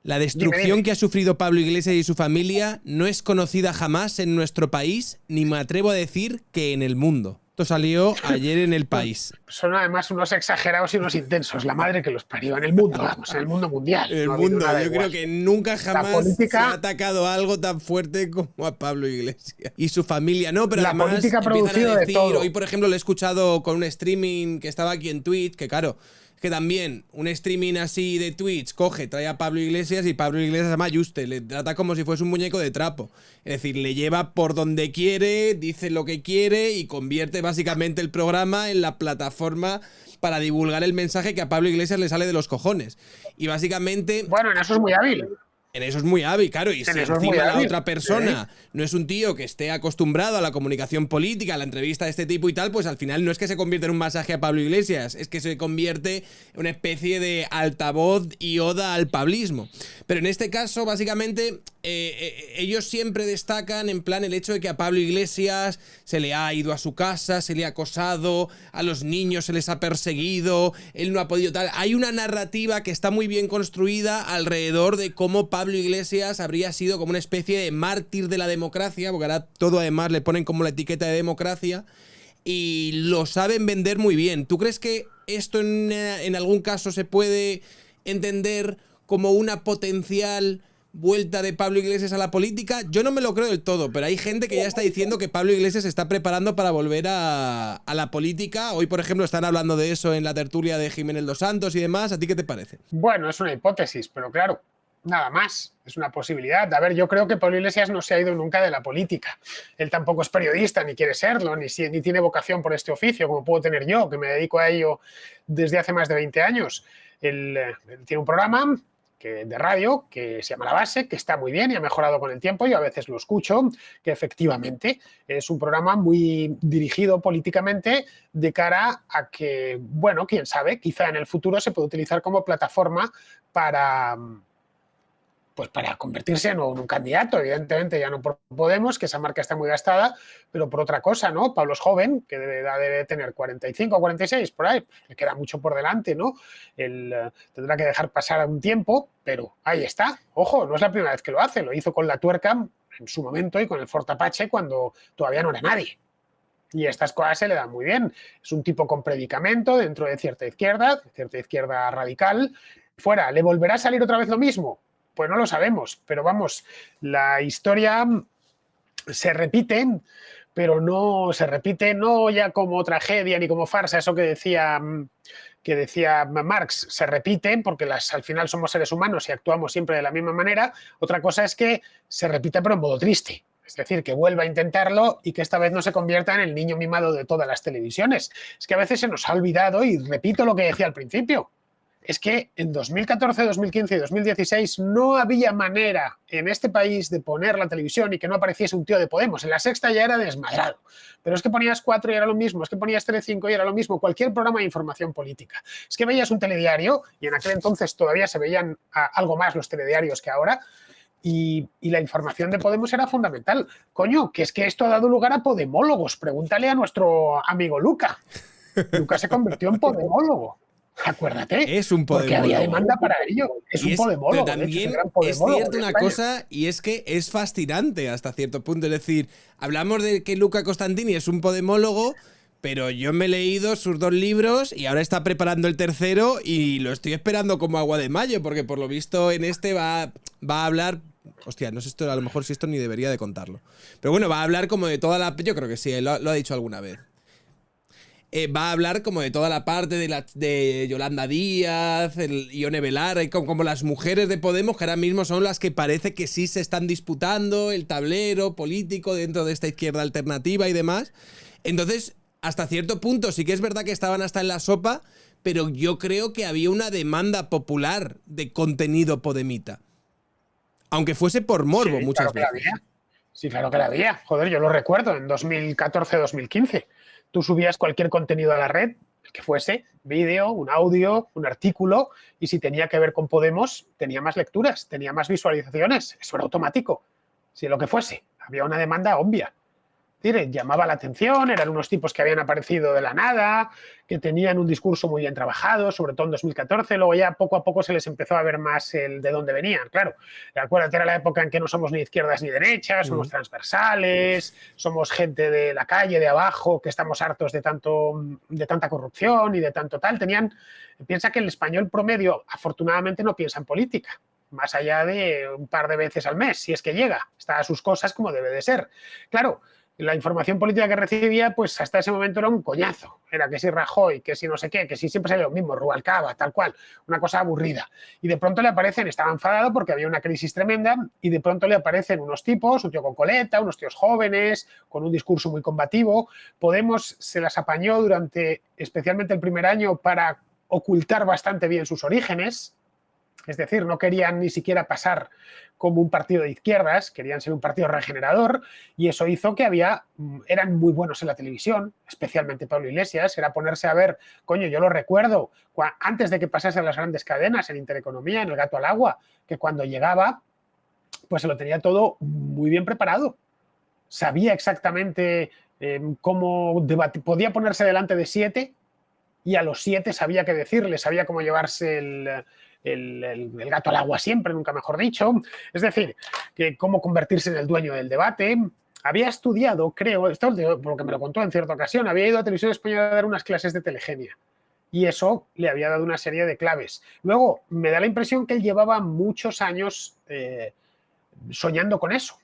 la destrucción que ha sufrido Pablo Iglesias y su familia no es conocida jamás en nuestro país, ni me atrevo a decir que en el mundo. Esto salió ayer en El País. Son además unos exagerados y unos intensos. La madre que los parió. En el mundo, vamos, en el mundo mundial. En el mundo, yo creo que nunca jamás se ha atacado algo tan fuerte como a Pablo Iglesias y su familia. No, pero la además política ha producido de todo. Hoy, por ejemplo, lo he escuchado con un streaming que estaba aquí en Twitch, que claro, que también un streaming así de Twitch trae a Pablo Iglesias y Pablo Iglesias a Mayuste, le trata como si fuese un muñeco de trapo. Es decir, le lleva por donde quiere, dice lo que quiere y convierte básicamente el programa en la plataforma para divulgar el mensaje que a Pablo Iglesias le sale de los cojones. Y básicamente... Bueno, en eso es muy hábil. En eso es muy hábil, claro, y si encima la otra persona no es un tío que esté acostumbrado a la comunicación política, a la entrevista de este tipo y tal, pues al final no es que se convierta en un masaje a Pablo Iglesias, es que se convierte en una especie de altavoz y oda al pablismo. Pero en este caso, básicamente, ellos siempre destacan en plan el hecho de que a Pablo Iglesias se le ha ido a su casa, se le ha acosado, a los niños se les ha perseguido, él no ha podido tal. Hay una narrativa que está muy bien construida alrededor de cómo Pablo Iglesias habría sido como una especie de mártir de la democracia, porque ahora todo además le ponen como la etiqueta de democracia, y lo saben vender muy bien. ¿Tú crees que esto en algún caso se puede entender como una potencial vuelta de Pablo Iglesias a la política? Yo no me lo creo del todo, pero hay gente que ya está diciendo que Pablo Iglesias se está preparando para volver a la política. Hoy, por ejemplo, están hablando de eso en la tertulia de Jiménez Los Santos y demás. ¿A ti qué te parece? Bueno, es una hipótesis, pero claro, nada más, es una posibilidad. A ver, yo creo que Pablo Iglesias no se ha ido nunca de la política. Él tampoco es periodista, ni quiere serlo, ni tiene vocación por este oficio, como puedo tener yo, que me dedico a ello desde hace más de 20 años. Él tiene un programa de radio que se llama La Base, que está muy bien y ha mejorado con el tiempo. Yo a veces lo escucho, que efectivamente es un programa muy dirigido políticamente de cara a que, bueno, quién sabe, quizá en el futuro se puede utilizar como plataforma para... pues para convertirse en un candidato, evidentemente ya no por Podemos, que esa marca está muy gastada, pero por otra cosa, ¿no? Pablo es joven, que debe tener 45 o 46, por ahí, le queda mucho por delante, ¿no? Él tendrá que dejar pasar un tiempo, pero ahí está. Ojo, no es la primera vez que lo hace, lo hizo con la Tuerca en su momento y con el Fort Apache cuando todavía no era nadie. Y estas cosas se le dan muy bien. Es un tipo con predicamento dentro de cierta izquierda radical. Fuera, ¿le volverá a salir otra vez lo mismo? Pues no lo sabemos, pero vamos, la historia se repite, pero no se repite no ya como tragedia ni como farsa, eso que decía Marx, se repite porque al final somos seres humanos y actuamos siempre de la misma manera. Otra cosa es que se repite pero en modo triste. Es decir, que vuelva a intentarlo y que esta vez no se convierta en el niño mimado de todas las televisiones. Es que a veces se nos ha olvidado, y repito lo que decía al principio, es que en 2014, 2015 y 2016 no había manera en este país de poner la televisión y que no apareciese un tío de Podemos. En La Sexta ya era desmadrado. Pero es que ponías 4 y era lo mismo, es que ponías Telecinco y era lo mismo, cualquier programa de información política. Es que veías un telediario, y en aquel entonces todavía se veían algo más los telediarios que ahora, y la información de Podemos era fundamental. Coño, que es que esto ha dado lugar a podemólogos. Pregúntale a nuestro amigo Luca. Luca se convirtió en podemólogo. Acuérdate, es un podemólogo. Porque había demanda para ello. Es un podemólogo. Pero también es cierto una cosa, y es que es fascinante hasta cierto punto. Es decir, hablamos de que Luca Costantini es un podemólogo, pero yo me he leído sus 2 libros y ahora está preparando el tercero y lo estoy esperando como agua de mayo, porque por lo visto en este va a hablar... Hostia, no sé esto, a lo mejor si esto ni debería de contarlo. Pero bueno, va a hablar como de toda la... Yo creo que sí, lo ha dicho alguna vez. Va a hablar como de toda la parte de Yolanda Díaz, Ione Belarra, y como las mujeres de Podemos, que ahora mismo son las que parece que sí se están disputando el tablero político dentro de esta izquierda alternativa y demás. Entonces, hasta cierto punto sí que es verdad que estaban hasta en la sopa, pero yo creo que había una demanda popular de contenido podemita. Aunque fuese por morbo, sí, muchas veces. Sí, claro que la había. Joder, yo lo recuerdo, en 2014-2015. Tú subías cualquier contenido a la red, el que fuese, vídeo, un audio, un artículo, y si tenía que ver con Podemos, tenía más lecturas, tenía más visualizaciones. Eso era automático. Si lo que fuese, había una demanda obvia. Llamaba la atención, eran unos tipos que habían aparecido de la nada, que tenían un discurso muy bien trabajado, sobre todo en 2014, luego ya poco a poco se les empezó a ver más el de dónde venían, claro. Acuérdate, era la época en que no somos ni izquierdas ni derechas, somos transversales, somos gente de la calle, de abajo, que estamos hartos de tanta corrupción y de tanto tal. Piensa que el español promedio, afortunadamente, no piensa en política, más allá de un par de veces al mes, si es que llega, está a sus cosas como debe de ser. Claro, la información política que recibía, pues hasta ese momento era un coñazo. Era que si Rajoy, que si no sé qué, que si siempre sale lo mismo, Rubalcaba, tal cual, una cosa aburrida. Y de pronto le aparecen, estaba enfadado porque había una crisis tremenda, y de pronto le aparecen unos tipos, un tío con coleta, unos tíos jóvenes, con un discurso muy combativo. Podemos se las apañó durante, especialmente el primer año, para ocultar bastante bien sus orígenes. Es decir, no querían ni siquiera pasar como un partido de izquierdas, querían ser un partido regenerador, y eso hizo que eran muy buenos en la televisión, especialmente Pablo Iglesias, era ponerse a ver, coño, yo lo recuerdo, antes de que pasase a las grandes cadenas en Intereconomía, en El Gato al Agua, que cuando llegaba, pues se lo tenía todo muy bien preparado. Sabía exactamente cómo podía ponerse delante de 7 y a los 7 sabía qué decirle, sabía cómo llevarse el gato al agua siempre, nunca mejor dicho. Es decir, que cómo convertirse en el dueño del debate. Había estudiado, creo, esto porque me lo contó en cierta ocasión, había ido a Televisión Española a dar unas clases de telegenia. Y eso le había dado una serie de claves. Luego, me da la impresión que él llevaba muchos años soñando con eso,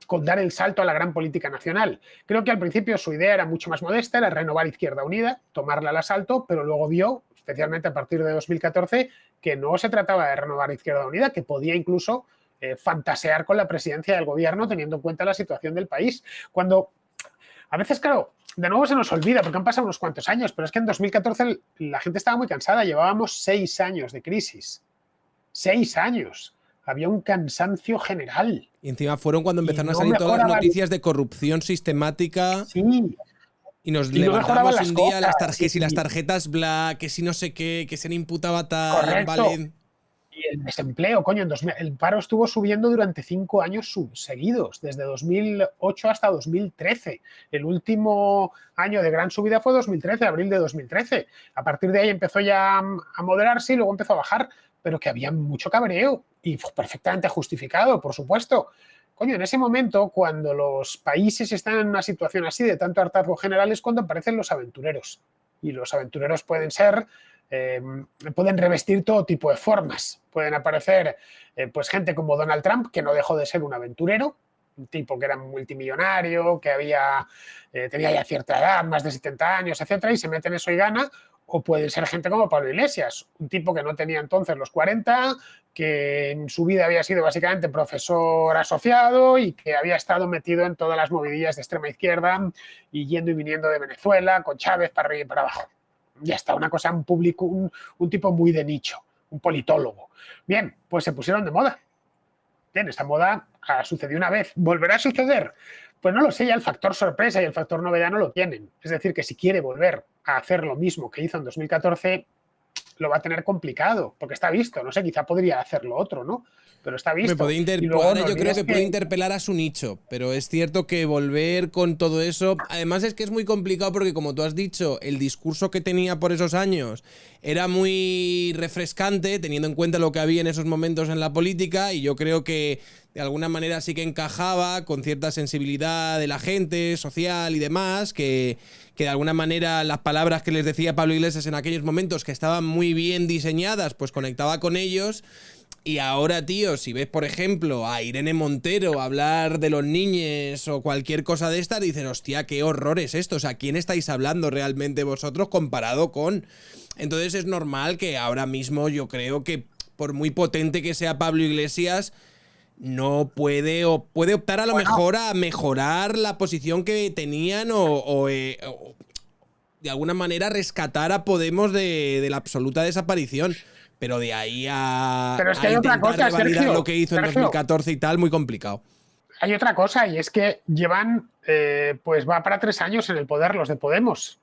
con dar el salto a la gran política nacional. Creo que al principio su idea era mucho más modesta, era renovar Izquierda Unida, tomarla al asalto, pero luego vio, especialmente a partir de 2014, que no se trataba de renovar Izquierda Unida, que podía incluso fantasear con la presidencia del gobierno teniendo en cuenta la situación del país. Cuando, a veces, claro, de nuevo se nos olvida porque han pasado unos cuantos años, pero es que en 2014 la gente estaba muy cansada, llevábamos 6 años de crisis. 6 años. Había un cansancio general. Y encima fueron cuando empezaron a salir todas las noticias de corrupción sistemática. Sí. Y nos levantamos un día las tarjetas black, que si no sé qué, que se le imputaba tal, vale. Y el desempleo, coño, el paro estuvo subiendo durante 5 años seguidos, desde 2008 hasta 2013. El último año de gran subida fue 2013, abril de 2013. A partir de ahí empezó ya a moderarse y luego empezó a bajar, pero que había mucho cabreo y perfectamente justificado, por supuesto. Coño, en ese momento, cuando los países están en una situación así de tanto hartazgo general, es cuando aparecen los aventureros. Y los aventureros pueden revestir todo tipo de formas. Pueden aparecer pues gente como Donald Trump, que no dejó de ser un aventurero, un tipo que era multimillonario, que tenía ya cierta edad, más de 70 años, etcétera, y se mete en eso y gana. O puede ser gente como Pablo Iglesias, un tipo que no tenía entonces los 40, que en su vida había sido básicamente profesor asociado y que había estado metido en todas las movidillas de extrema izquierda y yendo y viniendo de Venezuela, con Chávez para arriba y para abajo. Ya está, una cosa, un tipo muy de nicho, un politólogo. Bien, pues se pusieron de moda. Bien, esa moda sucedió una vez. ¿Volverá a suceder? Pues no lo sé, ya el factor sorpresa y el factor novedad no lo tienen. Es decir, que si quiere volver a hacer lo mismo que hizo en 2014, lo va a tener complicado, porque está visto. No sé, quizá podría hacer lo otro, ¿no? Pero está visto. Yo creo que puede interpelar a su nicho, pero es cierto que volver con todo eso… Además es que es muy complicado porque, como tú has dicho, el discurso que tenía por esos años era muy refrescante, teniendo en cuenta lo que había en esos momentos en la política, y yo creo que de alguna manera sí que encajaba con cierta sensibilidad de la gente, social y demás, que de alguna manera las palabras que les decía Pablo Iglesias en aquellos momentos, que estaban muy bien diseñadas, pues conectaba con ellos. Y ahora, tío, si ves, por ejemplo, a Irene Montero hablar de los niños o cualquier cosa de estas, dices, hostia, qué horror es esto. O sea, ¿quién estáis hablando realmente vosotros comparado con...? Entonces es normal que ahora mismo yo creo que, por muy potente que sea Pablo Iglesias, no puede optar a lo mejor a mejorar la posición que tenían o de alguna manera rescatar a Podemos de la absoluta desaparición. Pero de ahí Pero es que hay otra cosa, revalidar Sergio, lo que hizo en 2014 y tal, muy complicado. Hay otra cosa, y es que llevan, pues va para 3 años en el poder los de Podemos.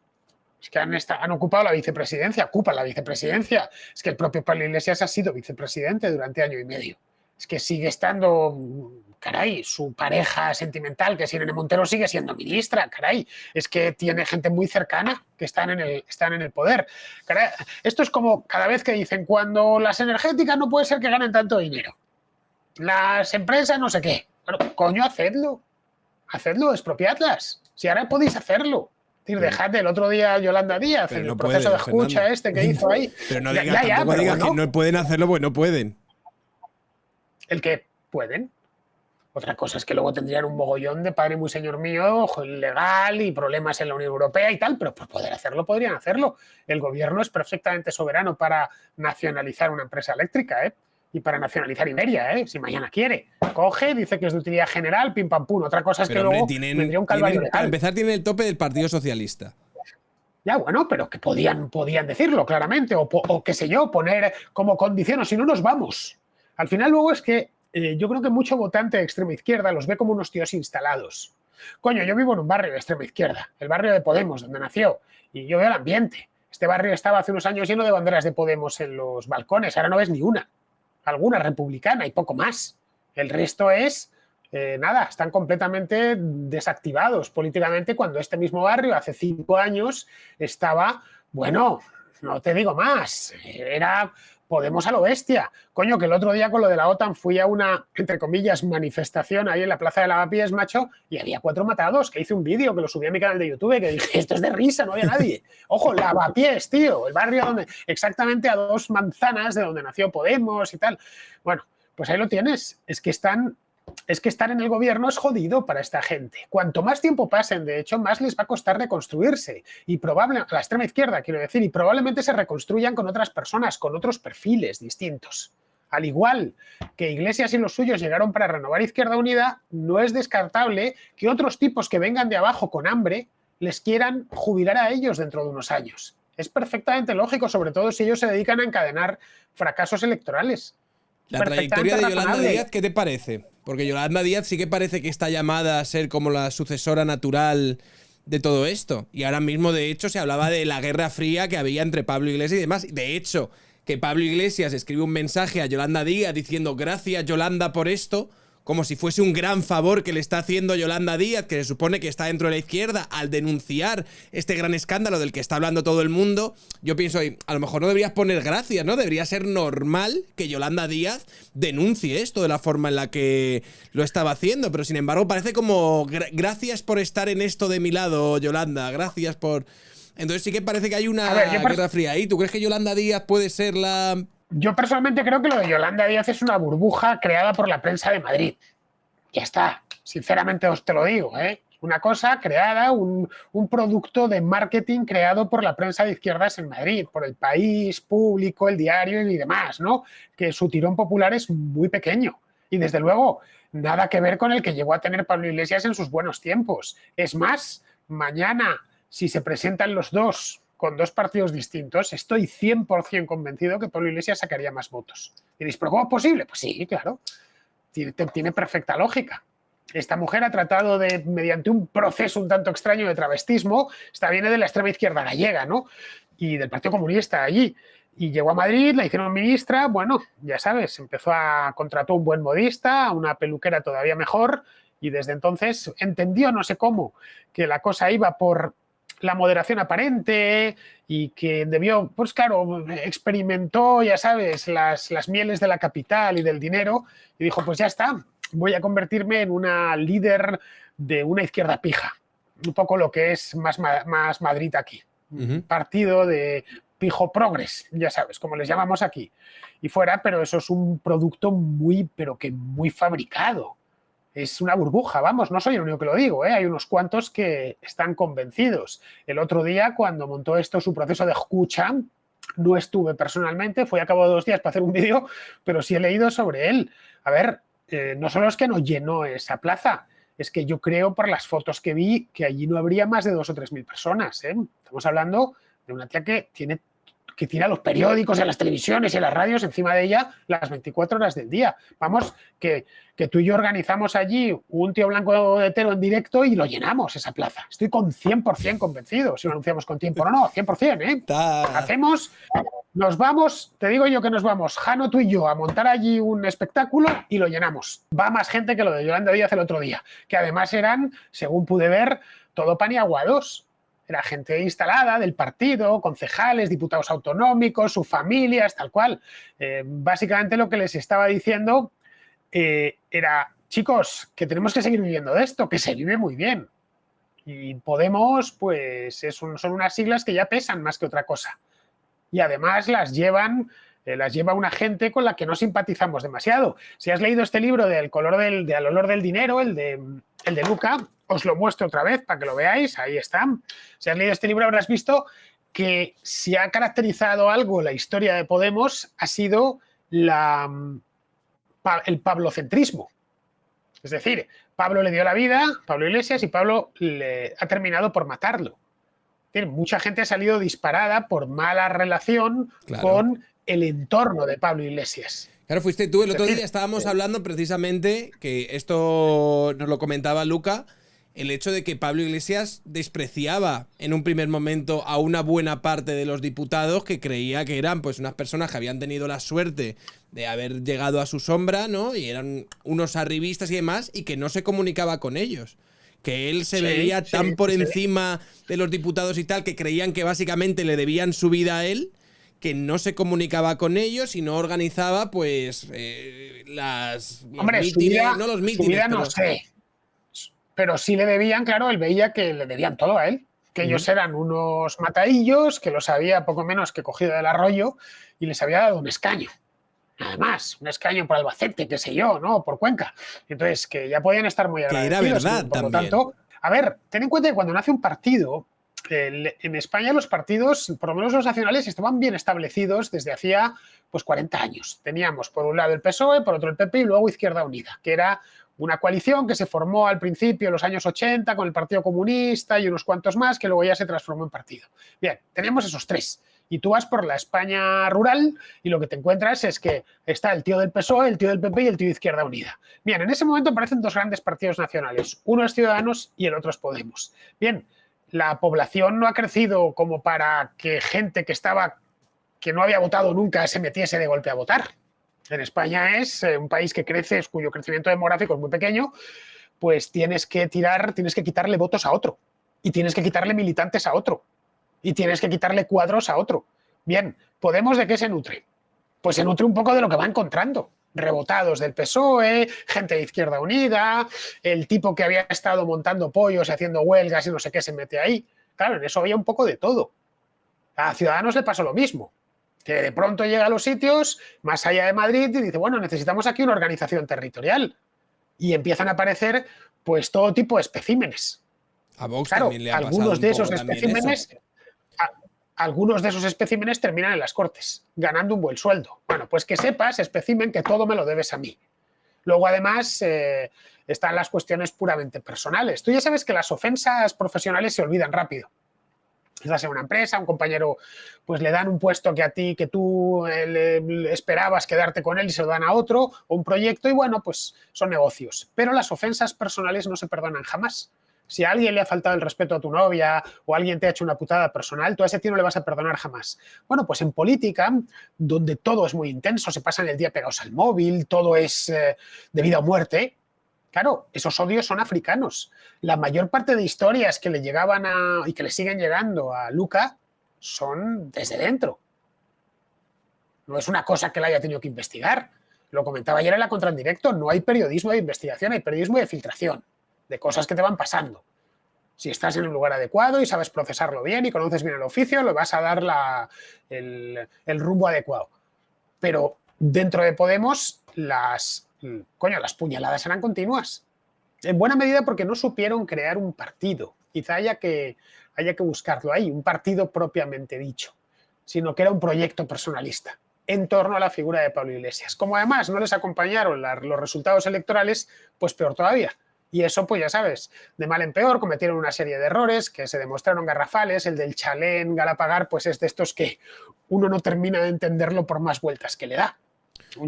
Es que han ocupado la vicepresidencia, ocupan la vicepresidencia. Es que el propio Pablo Iglesias ha sido vicepresidente durante 1 año y medio. Es que sigue estando, caray, su pareja sentimental, que es Irene Montero, sigue siendo ministra, caray. Es que tiene gente muy cercana que están en el poder. Caray, esto es como cada vez que dicen, cuando las energéticas no puede ser que ganen tanto dinero. Las empresas no sé qué. Bueno, coño, hacedlo, expropiadlas. Si ahora podéis hacerlo. Es decir, dejad el otro día Yolanda Díaz en el proceso de escucha Fernando. Que hizo ahí. Pero no digas que no pueden hacerlo, pues no pueden. El que pueden. Otra cosa es que luego tendrían un mogollón de padre muy señor mío, ilegal y problemas en la Unión Europea y tal, pero por poder hacerlo, podrían hacerlo. El gobierno es perfectamente soberano para nacionalizar una empresa eléctrica, y para nacionalizar Iberia, si mañana quiere. Coge, dice que es de utilidad general, pim pam pum. Otra cosa es pero que luego vendría un calvario legal. Para empezar, tienen el tope del Partido Socialista. Ya, bueno, pero que podían decirlo claramente, o qué sé yo, poner como condición, o si no nos vamos. Al final luego es que yo creo que mucho votante de extrema izquierda los ve como unos tíos instalados. Coño, yo vivo en un barrio de extrema izquierda, el barrio de Podemos, donde nació, y yo veo el ambiente. Este barrio estaba hace unos años lleno de banderas de Podemos en los balcones, ahora no ves ni una. Alguna republicana y poco más. El resto es nada, están completamente desactivados políticamente cuando este mismo barrio hace 5 años estaba, bueno, no te digo más, era Podemos a lo bestia. Coño, que el otro día con lo de la OTAN fui a una, entre comillas, manifestación ahí en la Plaza de Lavapiés, macho, y había 4 matados, que hice un vídeo que lo subí a mi canal de YouTube, que dije, esto es de risa, no había nadie. Ojo, Lavapiés, tío, el barrio donde, exactamente a 2 manzanas de donde nació Podemos y tal. Bueno, pues ahí lo tienes, es que estar en el gobierno es jodido para esta gente. Cuanto más tiempo pasen, de hecho, más les va a costar reconstruirse. Y probablemente, a la extrema izquierda, quiero decir, y probablemente se reconstruyan con otras personas, con otros perfiles distintos. Al igual que Iglesias y los suyos llegaron para renovar Izquierda Unida, no es descartable que otros tipos que vengan de abajo con hambre les quieran jubilar a ellos dentro de unos años. Es perfectamente lógico, sobre todo si ellos se dedican a encadenar fracasos electorales. La trayectoria de Yolanda Díaz, ¿qué te parece? Porque Yolanda Díaz sí que parece que está llamada a ser como la sucesora natural de todo esto. Y ahora mismo, de hecho, se hablaba de la guerra fría que había entre Pablo Iglesias y demás. De hecho, que Pablo Iglesias escribe un mensaje a Yolanda Díaz diciendo gracias, Yolanda, por esto, como si fuese un gran favor que le está haciendo Yolanda Díaz, que se supone que está dentro de la izquierda, al denunciar este gran escándalo del que está hablando todo el mundo. Yo pienso, a lo mejor no deberías poner gracias, ¿no? Debería ser normal que Yolanda Díaz denuncie esto de la forma en la que lo estaba haciendo, pero sin embargo parece como gracias por estar en esto de mi lado, Yolanda, gracias por... Entonces sí que parece que hay una guerra fría ahí. ¿Tú crees que Yolanda Díaz puede ser la...? Yo personalmente creo que lo de Yolanda Díaz es una burbuja creada por la prensa de Madrid. Ya está, sinceramente os te lo digo, ¿eh? Una cosa creada, un producto de marketing creado por la prensa de izquierdas en Madrid, por El País, Público, El Diario y demás, ¿no? Que su tirón popular es muy pequeño. Y desde luego, nada que ver con el que llegó a tener Pablo Iglesias en sus buenos tiempos. Es más, mañana, si se presentan los dos con 2 partidos distintos, estoy 100% convencido que Pablo Iglesias sacaría más votos. Diréis, ¿pero cómo es posible? Pues sí, claro, tiene perfecta lógica. Esta mujer ha tratado de, mediante un proceso un tanto extraño de travestismo, esta viene de la extrema izquierda gallega, ¿no? Y del Partido Comunista allí. Y llegó a Madrid, la hicieron ministra, bueno, ya sabes, contrató un buen modista, una peluquera todavía mejor, y desde entonces entendió, no sé cómo, que la cosa iba por la moderación aparente y que debió, pues claro, experimentó, ya sabes, las mieles de la capital y del dinero y dijo, pues ya está, voy a convertirme en una líder de una izquierda pija. Un poco lo que es más Madrid aquí. Un partido de pijo progres, ya sabes, como les llamamos aquí. Y fuera, pero eso es un producto pero que muy fabricado. Es una burbuja, vamos, no soy el único que lo digo, ¿eh? Hay unos cuantos que están convencidos. El otro día, cuando montó esto su proceso de escucha, no estuve personalmente, fui a cabo de 2 días para hacer un vídeo, pero sí he leído sobre él. A ver, no solo es que no llenó esa plaza, es que yo creo por las fotos que vi que allí no habría más de 2 o 3 mil personas, ¿eh? Estamos hablando de una tía que tiene a los periódicos, a las televisiones y a las radios encima de ella las 24 horas del día. Vamos, que tú y yo organizamos allí un tío blanco hetero en directo y lo llenamos esa plaza. Estoy con 100% convencido. Si lo anunciamos con tiempo o no, 100%, ¿eh? Hacemos, nos vamos, te digo yo que nos vamos, Jano, tú y yo, a montar allí un espectáculo y lo llenamos. Va más gente que lo de Yolanda Díaz el otro día, que además eran, según pude ver, todo paniaguados. Era gente instalada del partido, concejales, diputados autonómicos, sus familias, tal cual. Básicamente lo que les estaba diciendo era, chicos, que tenemos que seguir viviendo de esto, que se vive muy bien. Y Podemos, pues son unas siglas que ya pesan más que otra cosa. Y además las lleva una gente con la que no simpatizamos demasiado. Si has leído este libro del al olor del dinero, el de Luca, os lo muestro otra vez para que lo veáis, ahí está. Si has leído este libro habrás visto que si ha caracterizado algo la historia de Podemos ha sido el pablocentrismo. Es decir, Pablo le dio la vida, Pablo Iglesias, y Pablo ha terminado por matarlo. Mucha gente ha salido disparada por mala relación Claro. con el entorno de Pablo Iglesias. Claro, fuiste tú. El otro día estábamos hablando precisamente, que esto nos lo comentaba Luca, el hecho de que Pablo Iglesias despreciaba en un primer momento a una buena parte de los diputados que creía que eran pues unas personas que habían tenido la suerte de haber llegado a su sombra, ¿no? Y eran unos arribistas y demás, y que no se comunicaba con ellos. Que él se veía tan por encima de los diputados y tal, que creían que básicamente le debían su vida a él, que no se comunicaba con ellos y no organizaba, pues, Hombre, mítines, no los mítines, su vida no sé. Pero sí le debían, claro, él veía que le debían todo a él. Que ellos eran unos matadillos, que los había poco menos que cogido del arroyo y les había dado un escaño. Además, un escaño por Albacete, qué sé yo, ¿no? Por Cuenca. Entonces, que ya podían estar muy agradecidos. Que era verdad por también. Lo tanto, a ver, ten en cuenta que cuando nace un partido, en España los partidos, por lo menos los nacionales, estaban bien establecidos desde hacía pues 40 años. Teníamos por un lado el PSOE, por otro el PP y luego Izquierda Unida, que era una coalición que se formó al principio en los años 80 con el Partido Comunista y unos cuantos más, que luego ya se transformó en partido. Bien, teníamos esos tres. Y tú vas por la España rural y lo que te encuentras es que está el tío del PSOE, el tío del PP y el tío de Izquierda Unida. Bien, en ese momento aparecen dos grandes partidos nacionales. Uno es Ciudadanos y el otro es Podemos. Bien, la población no ha crecido como para que gente que no había votado nunca se metiese de golpe a votar. En España es un país que crece, cuyo crecimiento demográfico es muy pequeño, pues tienes que quitarle votos a otro y tienes que quitarle militantes a otro y tienes que quitarle cuadros a otro. Bien, ¿Podemos de qué se nutre? Pues se nutre un poco de lo que va encontrando. Rebotados del PSOE, gente de Izquierda Unida, el tipo que había estado montando pollos y haciendo huelgas y no sé qué se mete ahí. Claro, en eso había un poco de todo. A Ciudadanos le pasó lo mismo, que de pronto llega a los sitios más allá de Madrid y dice, bueno, necesitamos aquí una organización territorial. Y empiezan a aparecer pues todo tipo de especímenes. A Vox también le ha pasado algunos de esos un poco especímenes... Algunos de esos especímenes terminan en las Cortes, ganando un buen sueldo. Bueno, pues que sepas, espécimen, que todo me lo debes a mí. Luego, además, están las cuestiones puramente personales. Tú ya sabes que las ofensas profesionales se olvidan rápido. Estás en una empresa, un compañero pues le dan un puesto que tú le esperabas quedarte con él y se lo dan a otro, o un proyecto, y bueno, pues son negocios. Pero las ofensas personales no se perdonan jamás. Si a alguien le ha faltado el respeto a tu novia o alguien te ha hecho una putada personal, tú a ese tío no le vas a perdonar jamás. Bueno, pues en política, donde todo es muy intenso, se pasan el día pegados al móvil, todo es de vida o muerte, claro, esos odios son africanos. La mayor parte de historias que le llegaban y que le siguen llegando a Luca son desde dentro. No es una cosa que la haya tenido que investigar. Lo comentaba ayer en la Contra en Directo, no hay periodismo de investigación, hay periodismo de filtración, de cosas que te van pasando. Si estás en un lugar adecuado y sabes procesarlo bien y conoces bien el oficio, le vas a dar el rumbo adecuado. Pero dentro de Podemos, las puñaladas eran continuas. En buena medida porque no supieron crear un partido. Quizá haya que buscarlo ahí, un partido propiamente dicho, sino que era un proyecto personalista en torno a la figura de Pablo Iglesias. Como además no les acompañaron los resultados electorales, pues peor todavía. Y eso, pues ya sabes, de mal en peor, cometieron una serie de errores que se demostraron garrafales. El del chalé en Galapagar, pues es de estos que uno no termina de entenderlo por más vueltas que le da.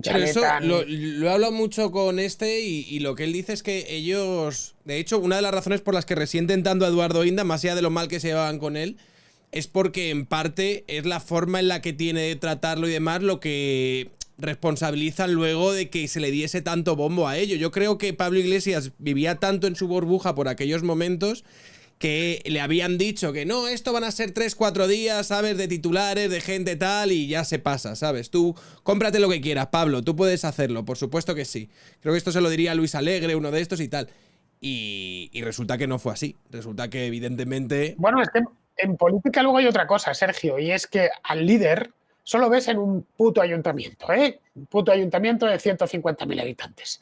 Pero eso lo he hablado mucho con y lo que él dice es que ellos... De hecho, una de las razones por las que resienten tanto a Eduardo Inda, más allá de lo mal que se llevaban con él, es porque en parte es la forma en la que tiene de tratarlo y demás lo que responsabilizan luego de que se le diese tanto bombo a ello. Yo creo que Pablo Iglesias vivía tanto en su burbuja por aquellos momentos que le habían dicho que no, esto van a ser 3-4 días, ¿sabes? De titulares, de gente tal, y ya se pasa, ¿sabes? Tú cómprate lo que quieras, Pablo, tú puedes hacerlo, por supuesto que sí. Creo que esto se lo diría a Luis Alegre, uno de estos y tal. Y resulta que no fue así. Resulta que evidentemente... Bueno, es que en política luego hay otra cosa, Sergio, y es que al líder solo ves en un puto ayuntamiento, ¿eh? Un puto ayuntamiento de 150.000 habitantes.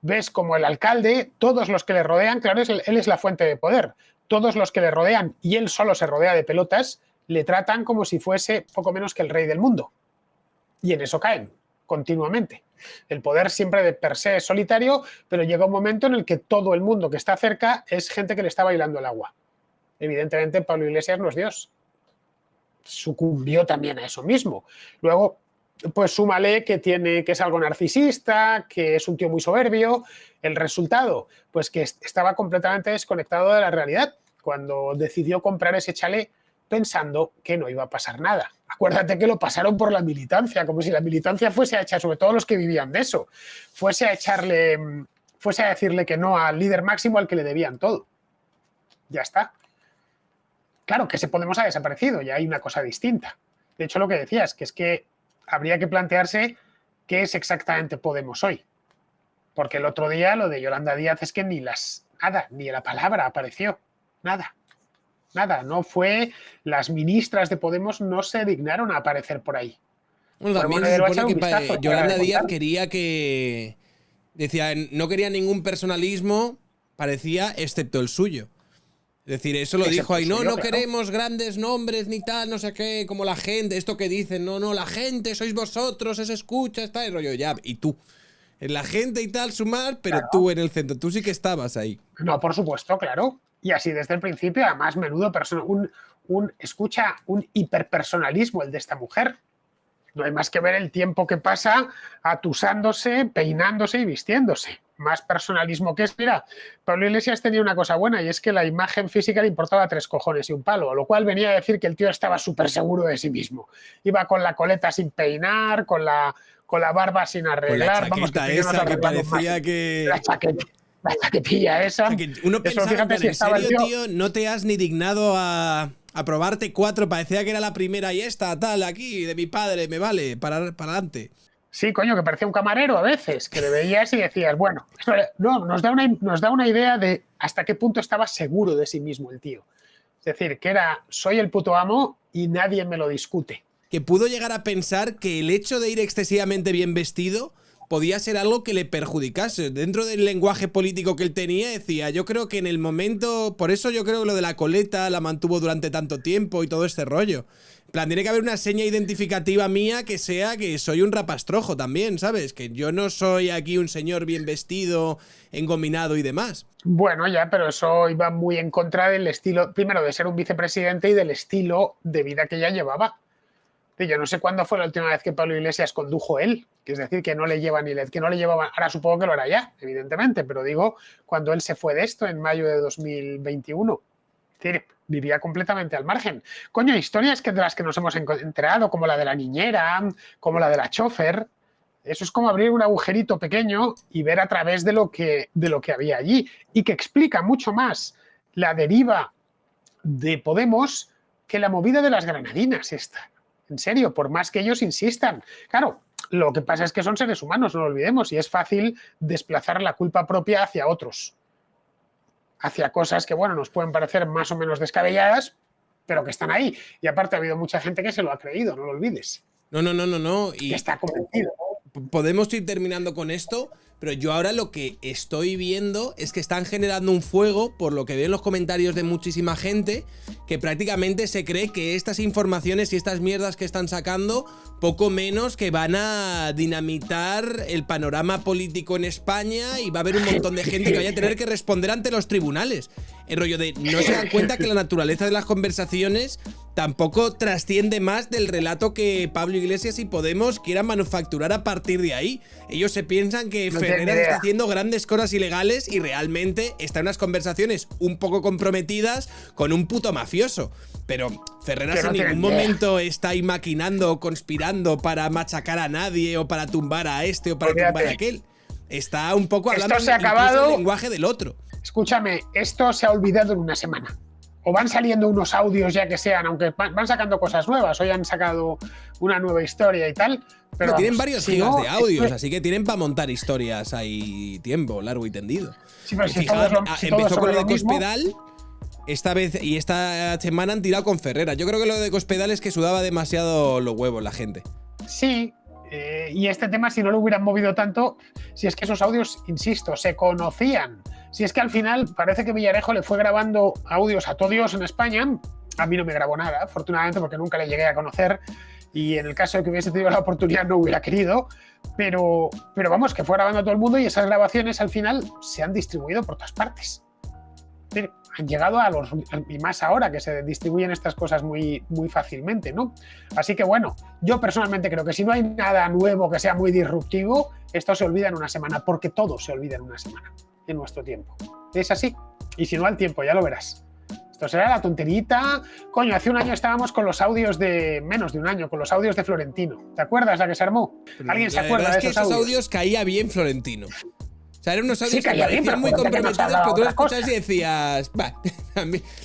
Ves como el alcalde, todos los que le rodean, claro, él es la fuente de poder, todos los que le rodean, y él solo se rodea de pelotas, le tratan como si fuese poco menos que el rey del mundo. Y en eso caen continuamente. El poder siempre de per se es solitario, pero llega un momento en el que todo el mundo que está cerca es gente que le está bailando el agua. Evidentemente, Pablo Iglesias no es Dios. Sucumbió también a eso mismo. Luego, pues súmale que es algo narcisista, que es un tío muy soberbio. El resultado, pues que estaba completamente desconectado de la realidad cuando decidió comprar ese chalet pensando que no iba a pasar nada. Acuérdate que lo pasaron por la militancia, como si la militancia fuese a echar, sobre todo los que vivían de eso, fuese a decirle que no al líder máximo al que le debían todo. Ya está. Claro que ese Podemos ha desaparecido, ya hay una cosa distinta. De hecho, lo que decías, que es que habría que plantearse qué es exactamente Podemos hoy. Porque el otro día lo de Yolanda Díaz es que ni la palabra apareció. Nada. No fue. Las ministras de Podemos no se dignaron a aparecer por ahí. Bueno, también se supone que Yolanda Díaz quería que. Decía, no quería ningún personalismo, parecía, excepto el suyo. Es decir, eso lo dijo ahí. No queremos grandes nombres ni tal, no sé qué, como la gente, esto que dicen, no, la gente, sois vosotros, se escucha, está el rollo, ya, y tú. La gente y tal, sumar, pero claro, tú en el centro, tú sí que estabas ahí. No, por supuesto, claro. Y así desde el principio, además, menudo un hiperpersonalismo el de esta mujer. No hay más que ver el tiempo que pasa atusándose, peinándose y vistiéndose. Más personalismo que es. Mira, Pablo Iglesias tenía una cosa buena y es que la imagen física le importaba 3 cojones y un palo, a lo cual venía a decir que el tío estaba súper seguro de sí mismo. Iba con la coleta sin peinar, con la barba sin arreglar. Con la chaqueta esa que parecía que... La chaquetilla esa. O sea, que uno pensaba, eso, fíjate, si ¿en serio, tío? No te has ni dignado a probarte 4, parecía que era la primera y esta, tal, aquí, de mi padre, me vale, para adelante. Sí, coño, que parecía un camarero a veces, que le veías y decías, bueno, no, nos da una idea de hasta qué punto estaba seguro de sí mismo el tío. Es decir, que soy el puto amo y nadie me lo discute. Que pudo llegar a pensar que el hecho de ir excesivamente bien vestido podía ser algo que le perjudicase. Dentro del lenguaje político que él tenía, decía, yo creo que en el momento... Por eso yo creo que lo de la coleta la mantuvo durante tanto tiempo y todo este rollo. En plan, tiene que haber una seña identificativa mía que sea que soy un rapastrojo también, ¿sabes? Que yo no soy aquí un señor bien vestido, engominado y demás. Bueno, ya, pero eso iba muy en contra del estilo, primero, de ser un vicepresidente y del estilo de vida que ya llevaba. Yo no sé cuándo fue la última vez que Pablo Iglesias condujo él, que es decir, que no le llevan, ahora supongo que lo hará ya, evidentemente, pero digo, cuando él se fue de esto en mayo de 2021, es decir, vivía completamente al margen. Coño, historias de las que nos hemos enterado, como la de la niñera, como la de la chofer, eso es como abrir un agujerito pequeño y ver a través de lo que había allí, y que explica mucho más la deriva de Podemos que la movida de las granadinas esta. En serio, por más que ellos insistan. Claro, lo que pasa es que son seres humanos, no lo olvidemos, y es fácil desplazar la culpa propia hacia otros. Hacia cosas que, bueno, nos pueden parecer más o menos descabelladas, pero que están ahí. Y aparte ha habido mucha gente que se lo ha creído, no lo olvides. No. Y que está convencido. Podemos ir terminando con esto, pero yo ahora lo que estoy viendo es que están generando un fuego, por lo que veo en los comentarios de muchísima gente, que prácticamente se cree que estas informaciones y estas mierdas que están sacando, poco menos que van a dinamitar el panorama político en España y va a haber un montón de gente que vaya a tener que responder ante los tribunales. El rollo de no se dan cuenta que la naturaleza de las conversaciones tampoco trasciende más del relato que Pablo Iglesias y Podemos quieran manufacturar a partir de ahí. Ellos se piensan que Ferreras está haciendo grandes cosas ilegales y realmente está en unas conversaciones un poco comprometidas con un puto mafioso. Pero Ferreras en ningún momento está ahí maquinando o conspirando para machacar a nadie o para tumbar a este o para tumbar a aquel. Está un poco hablando el lenguaje del otro. Escúchame, esto se ha olvidado en una semana. O van saliendo unos audios ya que sean, aunque van sacando cosas nuevas. Hoy han sacado una nueva historia y tal. Pero vamos, tienen varios gigas de audios, así que tienen para montar historias ahí tiempo, largo y tendido. Sí, pero empezó con lo de Cospedal, esta vez y esta semana han tirado con Ferreras. Yo creo que lo de Cospedal es que sudaba demasiado los huevos la gente. Sí. Y este tema, si no lo hubieran movido tanto, si es que esos audios, insisto, se conocían. Si es que al final parece que Villarejo le fue grabando audios a todo Dios en España. A mí no me grabó nada, afortunadamente, porque nunca le llegué a conocer. Y en el caso de que hubiese tenido la oportunidad no hubiera querido. Pero vamos, que fue grabando a todo el mundo y esas grabaciones al final se han distribuido por todas partes. han llegado a los... Y más ahora que se distribuyen estas cosas muy, muy fácilmente, ¿no? Así que bueno, yo personalmente creo que si no hay nada nuevo que sea muy disruptivo, esto se olvida en una semana, porque todo se olvida en una semana, en nuestro tiempo. Es así. Y si no al tiempo, ya lo verás. Esto será la tonterita. Coño, hace un año estábamos con los audios de... Menos de un año, con los audios de Florentino. ¿Te acuerdas la que se armó? ¿Alguien se acuerda de esos audios? Caía bien Florentino. O sea, eran unos audios que parecían muy comprometidos, pero tú lo escuchas y decías... Bah,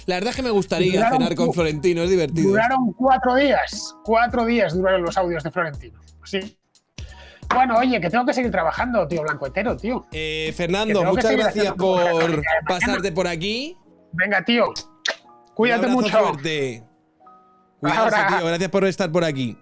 la verdad es que me gustaría cenar con Florentino, es divertido. Duraron 4 días. 4 días duraron los audios de Florentino. Sí. Bueno, oye, que tengo que seguir trabajando, tío, blancohetero, tío. Fernando, muchas gracias por pasarte por aquí. Venga, tío. Cuídate mucho. Fuerte. Cuídate, tío. Gracias por estar por aquí.